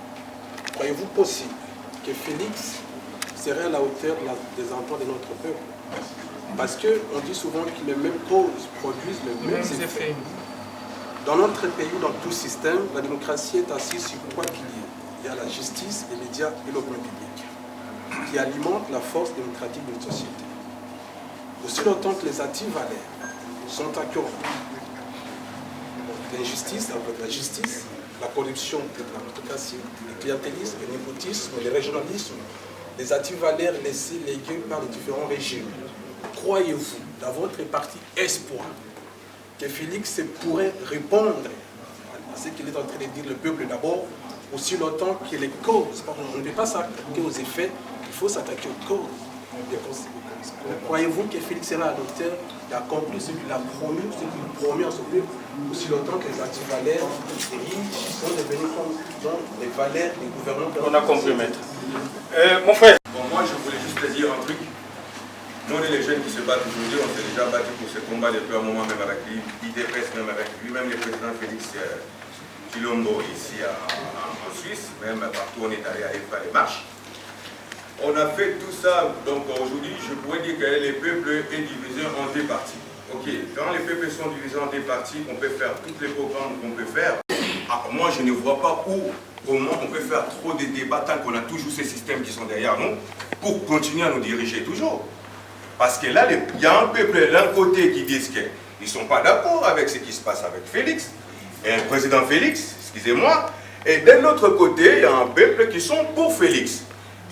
Croyez-vous possible que Félix serait à la hauteur des attentes de notre peuple? Parce qu'on dit souvent que les mêmes causes produisent les mêmes effets. Dans notre pays, dans tout système, la démocratie est assise sur 3 piliers. Il y a la justice, les médias et l'opinion publique, qui alimentent la force démocratique d'une société. Aussi longtemps que les actifs valeurs sont accordés, l'injustice avec la justice, la corruption de la méritocratie, le clientélisme, le népotisme, le régionalisme, les actifs valeurs laissés légués par les différents régimes. Croyez-vous, dans votre parti espoir, que Félix pourrait répondre à ce qu'il est en train de dire, le peuple d'abord, aussi longtemps que les causes, on ne peut pas s'attaquer aux effets, il faut s'attaquer aux causes. Croyez-vous que Félix sera à l'auteur d'accomplir ce qu'il a promis, ce qu'il promet à son peuple, aussi longtemps que les actifs valeurs riches sont devenus comme les valeurs des gouvernements? On a compris, maître. Mon frère. Bon, moi, je voulais juste te dire un truc. Nous, on est les jeunes qui se battent aujourd'hui, on s'est déjà battu pour ce combat depuis un moment, même avec l'IDPS, même avec lui-même, le président Félix Tshilombo ici en Suisse, même partout on est allé faire les marches. On a fait tout ça, donc aujourd'hui, je pourrais dire que les peuples est divisé en 2 parties. Ok, quand les peuples sont divisés en 2 parties, on peut faire tous les programmes qu'on peut faire. Moi, je ne vois pas comment on peut faire trop de débats tant qu'on a toujours ces systèmes qui sont derrière nous pour continuer à nous diriger toujours. Parce que là, il y a un peuple d'un côté qui dit qu'ils ne sont pas d'accord avec ce qui se passe avec Félix, et le président Félix, excusez-moi, et d'un autre côté, il y a un peuple qui sont pour Félix.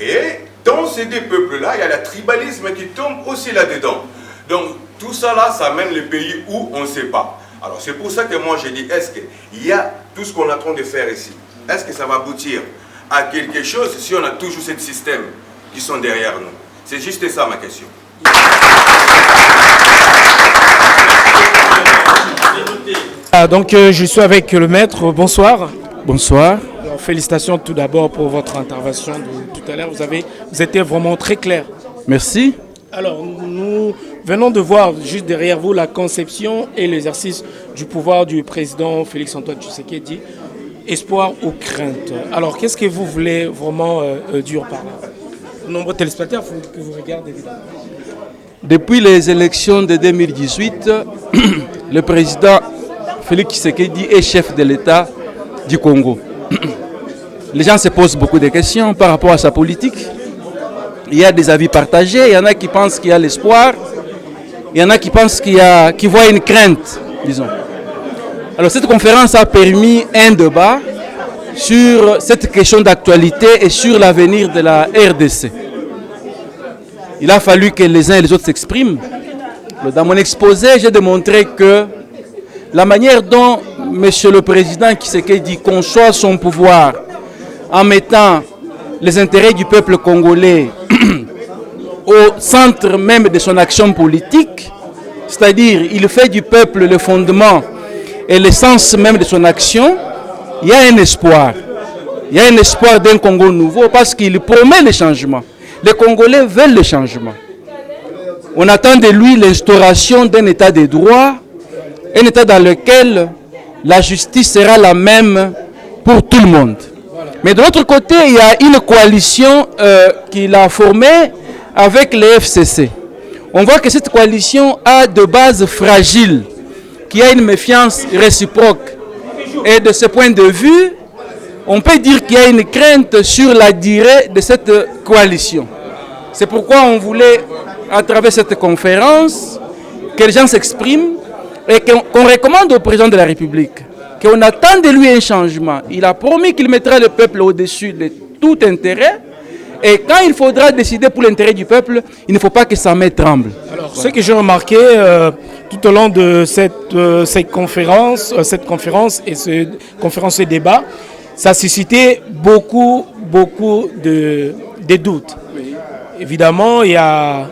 Et dans ces 2 peuples-là, il y a le tribalisme qui tombe aussi là-dedans. Donc, tout ça là, ça mène le pays où on ne sait pas. Alors, c'est pour ça que moi, j'ai dit, est-ce qu'il y a tout ce qu'on est en train de faire ici? Est-ce que ça va aboutir à quelque chose si on a toujours ce système qui sont derrière nous? C'est juste ça ma question. Donc je suis avec le maître, bonsoir. Bonsoir. Alors, félicitations tout d'abord pour votre intervention de tout à l'heure, vous étiez vraiment très clair. Merci. Alors nous venons de voir juste derrière vous la conception et l'exercice du pouvoir du président Félix-Antoine Tshisekedi, espoir ou crainte. Alors qu'est-ce que vous voulez vraiment dire par là? De nombreux téléspectateurs que vous regardez évidemment. Depuis les élections de 2018, le président Félix Tshisekedi est chef de l'État du Congo. Les gens se posent beaucoup de questions par rapport à sa politique. Il y a des avis partagés, il y en a qui pensent qu'il y a l'espoir, il y en a qui pensent qui voient une crainte, disons. Alors cette conférence a permis un débat sur cette question d'actualité et sur l'avenir de la RDC. Il a fallu que les uns et les autres s'expriment. Dans mon exposé, j'ai démontré que la manière dont M. le Président Tshisekedi conçoit son pouvoir en mettant les intérêts du peuple congolais au centre même de son action politique, c'est-à-dire il fait du peuple le fondement et l'essence même de son action, il y a un espoir. Il y a un espoir d'un Congo nouveau parce qu'il promet le changement. Les Congolais veulent le changement. On attend de lui l'instauration d'un état de droit, un état dans lequel la justice sera la même pour tout le monde. Mais de l'autre côté, il y a une coalition qu'il a formée avec les FCC. On voit que cette coalition a de bases fragiles, qui a une méfiance réciproque. Et de ce point de vue, on peut dire qu'il y a une crainte sur la durée de cette coalition. C'est pourquoi on voulait, à travers cette conférence, que les gens s'expriment et qu'on recommande au président de la République, qu'on attend de lui un changement. Il a promis qu'il mettra le peuple au-dessus de tout intérêt. Et quand il faudra décider pour l'intérêt du peuple, il ne faut pas que sa main tremble. Alors, ce que j'ai remarqué tout au long de cette conférence et ce débat, ça a suscité beaucoup de doutes. Oui. Évidemment, il y a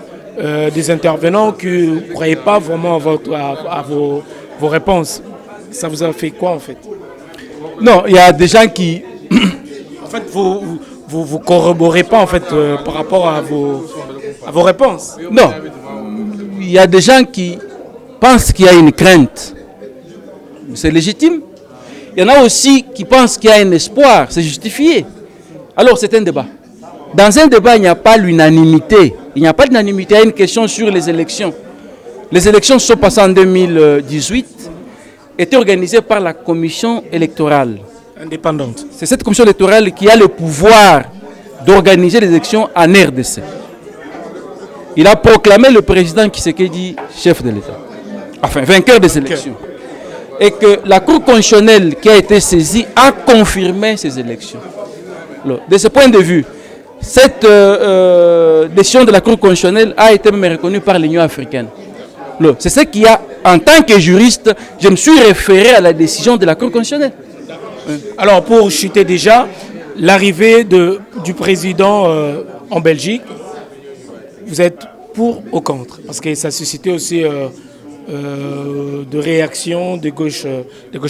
des intervenants qui ne croyaient pas vraiment à vos réponses. Ça vous a fait quoi en fait? Non, il y a des gens qui... En fait, vous corroborez pas en fait par rapport à vos réponses. Non, il y a des gens qui pensent qu'il y a une crainte. C'est légitime. Il y en a aussi qui pensent qu'il y a un espoir. C'est justifié. Alors c'est un débat. Dans un débat, il n'y a pas l'unanimité. Il n'y a pas d'unanimité. Il y a une question sur les élections. Les élections sont passées en 2018, étaient organisées par la commission électorale. Indépendante. C'est cette commission électorale qui a le pouvoir d'organiser les élections en RDC. Il a proclamé le président Tshisekedi chef de l'État, enfin vainqueur des élections. Et que la Cour constitutionnelle qui a été saisie a confirmé ces élections. Alors, de ce point de vue, cette décision de la Cour constitutionnelle a été même reconnue par l'Union africaine. C'est ce qui a, en tant que juriste, je me suis référé à la décision de la Cour constitutionnelle. Alors, pour chuter déjà, l'arrivée du président en Belgique, vous êtes pour ou contre? Parce que ça a suscité aussi de réactions de gauche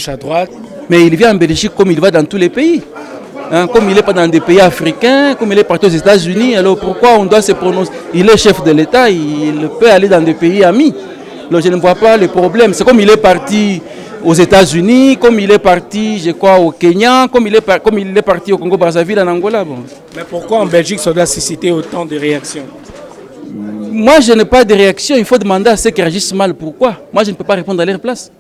à droite. Mais il vient en Belgique comme il va dans tous les pays. Comme il n'est pas dans des pays africains, comme il est parti aux États-Unis, alors pourquoi on doit se prononcer? Il est chef de l'État, il peut aller dans des pays amis. Alors je ne vois pas le problème. C'est comme il est parti aux États-Unis, comme il est parti, je crois, au Kenya, comme il est parti au Congo-Brazzaville, en Angola. Bon. Mais pourquoi en Belgique ça doit susciter autant de réactions? Moi, je n'ai pas de réaction. Il faut demander à ceux qui réagissent mal pourquoi. Moi, je ne peux pas répondre à leur place.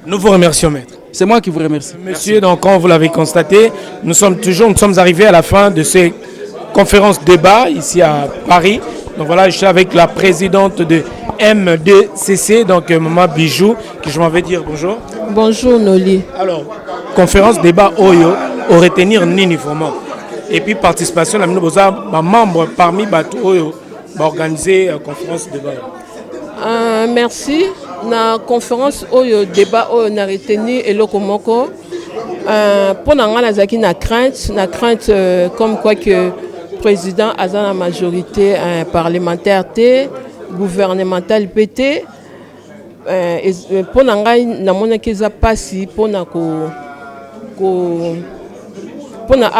Nous vous remercions, maître. C'est moi qui vous remercie. Monsieur, donc, comme vous l'avez constaté, nous sommes arrivés à la fin de ces conférences débat ici à Paris. Donc voilà, je suis avec la présidente de MDCC, donc Maman Bijou, que je m'en vais dire bonjour. Bonjour Noli. Alors, conférence débat Oyo, au retenir Nini vraiment. Et puis participation, la membre parmi Batu Oyo, organiser conférence débat. Merci. Na conférence Oyo débat Oyo na retenu eloko moko. Pour na crainte comme quoi que président a la majorité parlementaire gouvernementale PT pour ngai na mona keza pasi pour na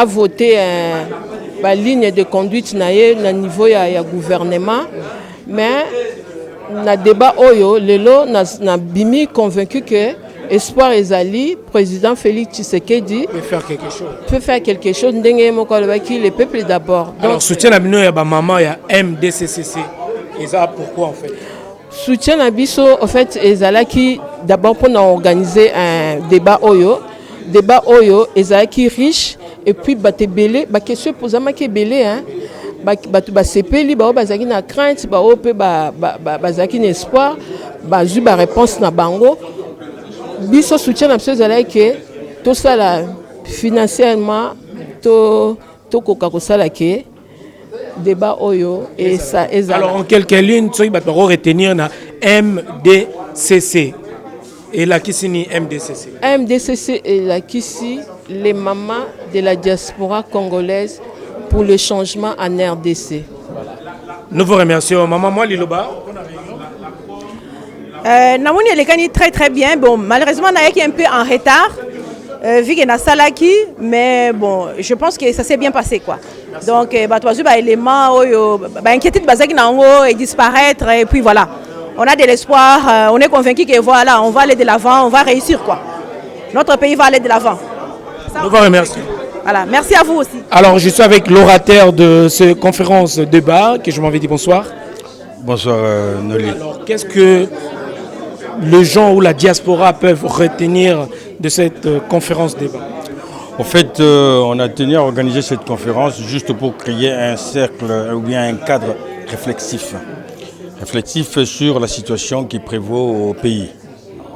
voter la ligne de conduite na niveau ya gouvernement, mais na débat oyo lelo na bimi convaincu que espoir ezali président Félix Tshisekedi peut faire quelque chose ndenge moko alobaki le peuple d'abord. Alors soutien na bino ya ba maman ya MDCCC. Et ça pourquoi en fait? Soutien na biso en fait ezalaki d'abord pour organiser un débat oyo ezalaki riche et puis batebele ba question posamaki belé hein. Batu basepeli bao bazaki na crainte bao pe bazaki na espoir bazui ba réponse na bango. Biso soutien na biso ezalaki tout ça là financièrement to koka kosala ke débat oyo et ça ezala. Alors en quelques lignes tu vas retenir na MDCC et la kisini MDCC et la kisi les mamans de la diaspora congolaise pour le changement en RDC. Nous vous remercions. Maman moi Liloba. Namoni elekani très bien. Bon, malheureusement on est un peu en retard. Vu qu'il y a Salaki, mais bon, je pense que ça s'est bien passé quoi. Donc, éléments, inquiétude et disparaître et puis voilà. On a de l'espoir, on est convaincu que voilà, on va aller de l'avant, on va réussir quoi. Notre pays va aller de l'avant. Nous vous remercions. Voilà, merci à vous aussi. Alors, je suis avec l'orateur de cette conférence débat, que je m'en vais dire bonsoir. Bonsoir Noli. Alors, qu'est-ce que les gens ou la diaspora peuvent retenir de cette conférence débat? En fait, on a tenu à organiser cette conférence juste pour créer un cercle ou bien un cadre réflexif. réflexif sur la situation qui prévaut au pays.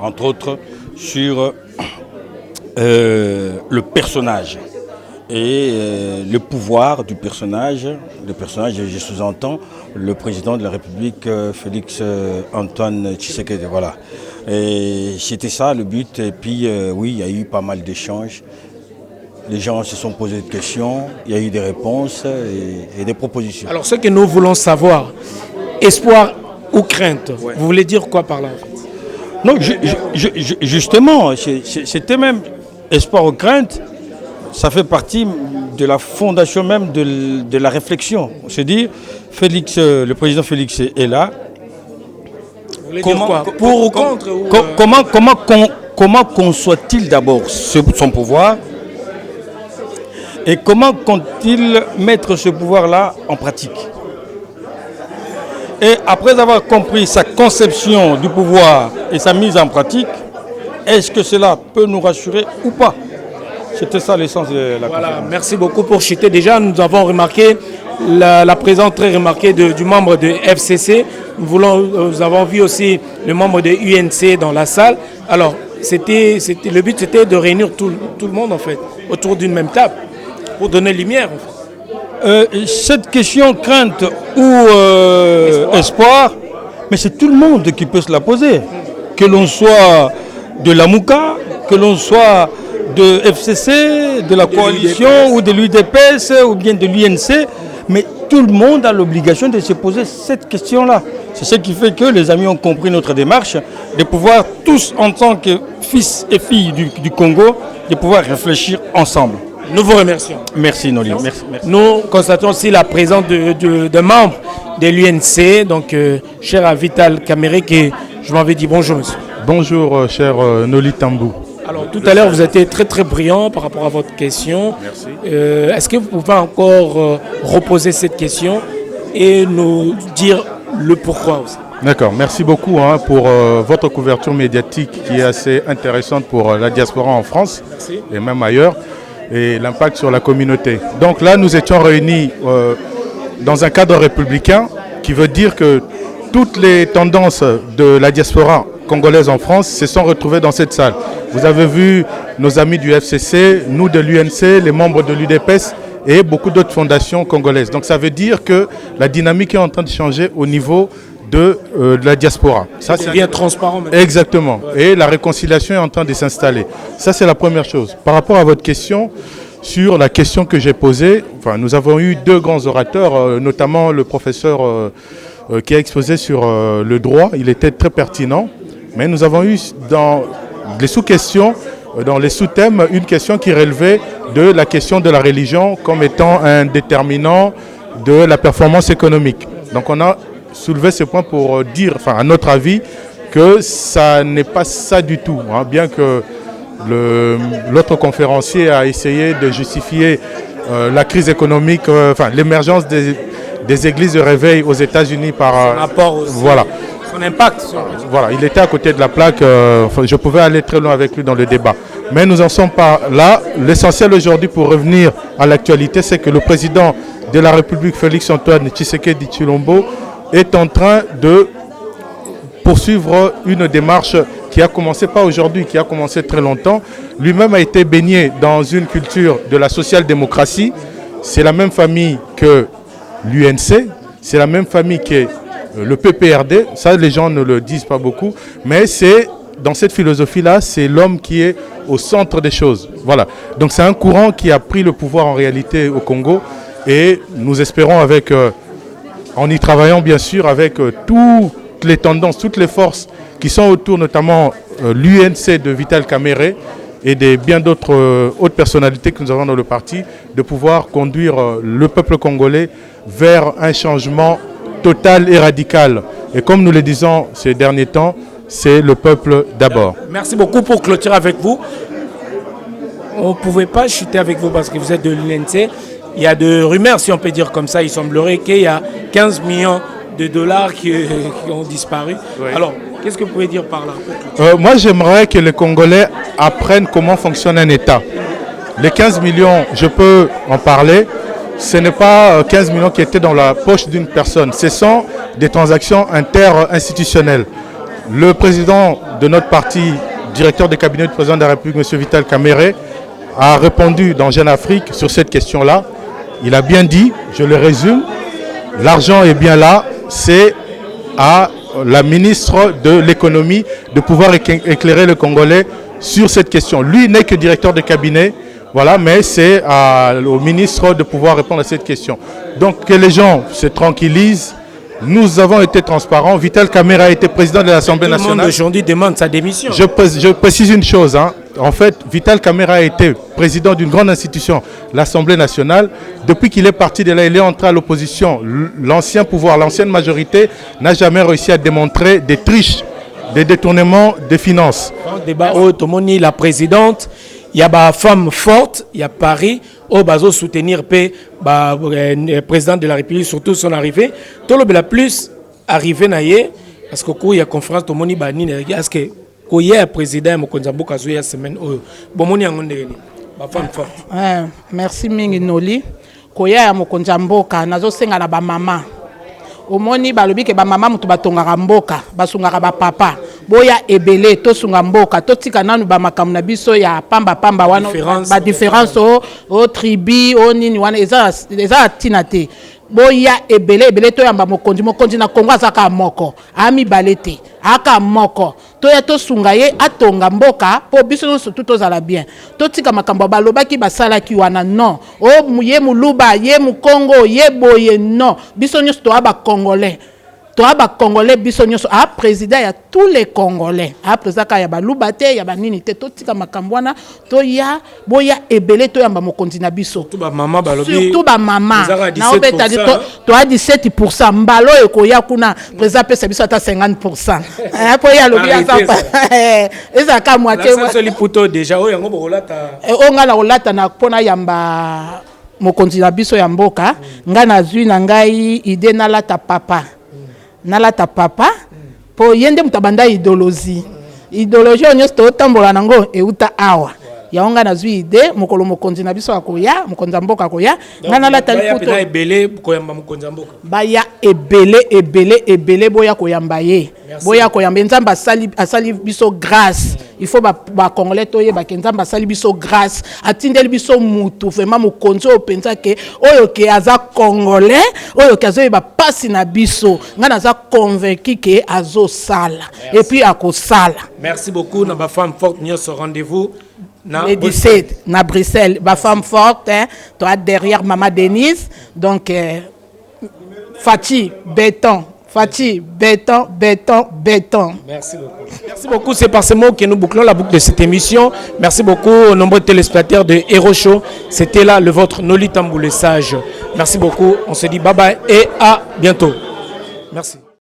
Entre autres, sur le personnage et le pouvoir du personnage. Le personnage, je sous-entends, le président de la République, Félix Antoine Tshisekedi. Voilà. Et c'était ça le but. Et puis, oui, il y a eu pas mal d'échanges. Les gens se sont posés des questions, il y a eu des réponses et des propositions. Alors, ce que nous voulons savoir, espoir ou crainte, vous voulez dire quoi par là? Non, justement, c'était même espoir ou crainte, ça fait partie de la fondation même de la réflexion. On se dit, le président Félix est là. Vous voulez dire quoi? Pour ou contre Comment conçoit-il d'abord son pouvoir? Et comment compte-t-il mettre ce pouvoir-là en pratique? Et après avoir compris sa conception du pouvoir et sa mise en pratique, est-ce que cela peut nous rassurer ou pas? C'était ça l'essence de la conférence. Voilà, merci beaucoup pour chuter. Déjà, nous avons remarqué la présence très remarquée du membre de FCC. Nous avons vu aussi le membre de UNC dans la salle. Alors, le but c'était de réunir tout le monde en fait, autour d'une même table, pour donner lumière. En fait. Cette question crainte ou espoir, mais c'est tout le monde qui peut se la poser. Que l'on soit de la Mouka, que l'on soit de FCC, de la coalition ou de l'UDPS ou bien de l'UNC, mais tout le monde a l'obligation de se poser cette question-là. C'est ce qui fait que les amis ont compris notre démarche, de pouvoir tous, en tant que fils et filles du Congo, de pouvoir réfléchir ensemble. Nous vous remercions. Merci Noli. Merci. Nous constatons aussi la présence de membres de l'UNC, donc cher Vital Kamere, qui je m'avais dit bonjour monsieur. Bonjour cher Noli Tambou. Alors tout à l'heure vous étiez très brillant par rapport à votre question. Merci. Est-ce que vous pouvez encore reposer cette question et nous dire le pourquoi aussi? D'accord, merci beaucoup pour votre couverture médiatique qui est assez intéressante pour la diaspora en France. Merci. Et même ailleurs, et l'impact sur la communauté. Donc là, nous étions réunis dans un cadre républicain qui veut dire que toutes les tendances de la diaspora congolaise en France se sont retrouvées dans cette salle. Vous avez vu nos amis du FCC, nous de l'UNC, les membres de l'UDPS et beaucoup d'autres fondations congolaises. Donc ça veut dire que la dynamique est en train de changer au niveau de la diaspora. Ça devient transparent maintenant. Exactement. Ouais. Et la réconciliation est en train de s'installer. Ça, c'est la première chose. Par rapport à votre question, sur la question que j'ai posée, nous avons eu deux grands orateurs, notamment le professeur qui a exposé sur le droit. Il était très pertinent. Mais nous avons eu dans les sous-questions, dans les sous-thèmes, une question qui relevait de la question de la religion comme étant un déterminant de la performance économique. Donc on a soulevé ce point pour dire, à notre avis, que ça n'est pas ça du tout. Bien que l'autre conférencier a essayé de justifier la crise économique, l'émergence des églises de réveil aux États-Unis par rapport aussi. Voilà. Son impact. Voilà, il était à côté de la plaque, je pouvais aller très loin avec lui dans le débat. Mais nous n'en sommes pas là. L'essentiel aujourd'hui, pour revenir à l'actualité, c'est que le président de la République, Félix Antoine Tshisekedi Tshilombo, est en train de poursuivre une démarche qui a commencé, pas aujourd'hui, qui a commencé très longtemps. Lui-même a été baigné dans une culture de la social-démocratie. C'est la même famille que l'UNC, c'est la même famille que le PPRD. Ça, les gens ne le disent pas beaucoup, mais c'est dans cette philosophie-là, c'est l'homme qui est au centre des choses. Voilà. Donc c'est un courant qui a pris le pouvoir en réalité au Congo, et nous espérons en y travaillant bien sûr avec toutes les tendances, toutes les forces qui sont autour, notamment l'UNC de Vital Kamere et bien d'autres autres personnalités que nous avons dans le parti, de pouvoir conduire le peuple congolais vers un changement total et radical. Et comme nous le disons ces derniers temps, c'est le peuple d'abord. Merci beaucoup. Pour clôturer avec vous, on ne pouvait pas chuter avec vous parce que vous êtes de l'UNC. Il y a de rumeurs, si on peut dire comme ça. Il semblerait qu'il y a 15 millions de dollars qui ont disparu. Oui. Alors, qu'est-ce que vous pouvez dire par là? Moi, j'aimerais que les Congolais apprennent comment fonctionne un État. Les 15 millions, je peux en parler. Ce n'est pas 15 millions qui étaient dans la poche d'une personne. Ce sont des transactions interinstitutionnelles. Le président de notre parti, directeur de cabinet du président de la République, M. Vital Kamerhe, a répondu dans Jeune Afrique sur cette question-là. Il a bien dit, je le résume, l'argent est bien là, c'est à la ministre de l'économie de pouvoir éclairer le Congolais sur cette question. Lui n'est que directeur de cabinet, voilà, mais c'est au ministre de pouvoir répondre à cette question. Donc que les gens se tranquillisent. Nous avons été transparents. Vital Kamerhe a été président de l'Assemblée nationale. Tout le monde aujourd'hui demande sa démission. Je précise une chose. En fait, Vital Kamerhe a été président d'une grande institution, l'Assemblée nationale. Depuis qu'il est parti de là, il est entré à l'opposition. L'ancien pouvoir, l'ancienne majorité n'a jamais réussi à démontrer des triches, des détournements de finances. Débat au Tomoni, la présidente. Il y a des femmes fortes, il y a Paris, au bazo soutenir le président de la République, surtout son arrivée. Tout le la plus arrivé naïe, parce que il y a conférence de Moni Bani, parce que il y a président Mokonzambo Kazuya la semaine où Bomoni a ngondé ba femme forte. Merci mingi Noli. Koya Mokonzambo ka nazo senga na ba mama. Omoni balobi ke ba mama mutu batongaka mboka, basungaka ba papa. Boya ebele to sunga mboka to tika nanu ba makambo na biso ya pamba pamba wana ba différence o tribu o nini wana eza tinate. Boya ebele to yamba mokonzi na Kongo azaka moko ami balete aka moko to ya to sunga ye atonga mboka po biso no surtout tozala bien to tika makambo balobaki basala ki wana non o muye muluba ye mu Congo ye boye non biso nyos to aba congolais Congolais biso nyonso a président ya tous les Congolais a président ka ya baluba te ya banini te to tika makambo wana to ya boya ebele to yamba mokonzi na biso tout ba mama balobi surtout ba mama na obeta to a 17% mbalo ekoya kuna président pesa biso ata 50% po ya lobi azapa eza ka moitié la soli puto déjà o yango bolata o ngala olata na pona yamba mokonzi na biso ya mboka ngana zui na ngai ide na lata papa nalata papa po yende mutabanda idéologie onyoso totambola nango euta awa yaonga nazwi ide mokolo mokonzi na biso akoya mokonzi mboka akoya ngana lata liputo ebele koyamba mokonzi mboka baya ebele boya koyamba ye boya koyamba nzamba asali biso grâce il faut ba congolais toye ba nzamba asali biso grâce atindeli biso mutu vraiment mokonzi openza ke oyo ke aza congolais oyo ke azo ba pasi na biso ngana aza convaincu ke azo sala et puis akosala. Merci beaucoup na ba femme forte nyos rendez-vous les 17 na Bruxelles, ma femme forte, hein, toi derrière Maman Denise, donc Fati, béton. Merci beaucoup. Merci beaucoup. C'est par ces mots que nous bouclons la boucle de cette émission. Merci beaucoup aux nombreux téléspectateurs de Hero Show. C'était là le vôtre Noli Tamboulé Sage. Merci beaucoup. On se dit bye bye et à bientôt. Merci.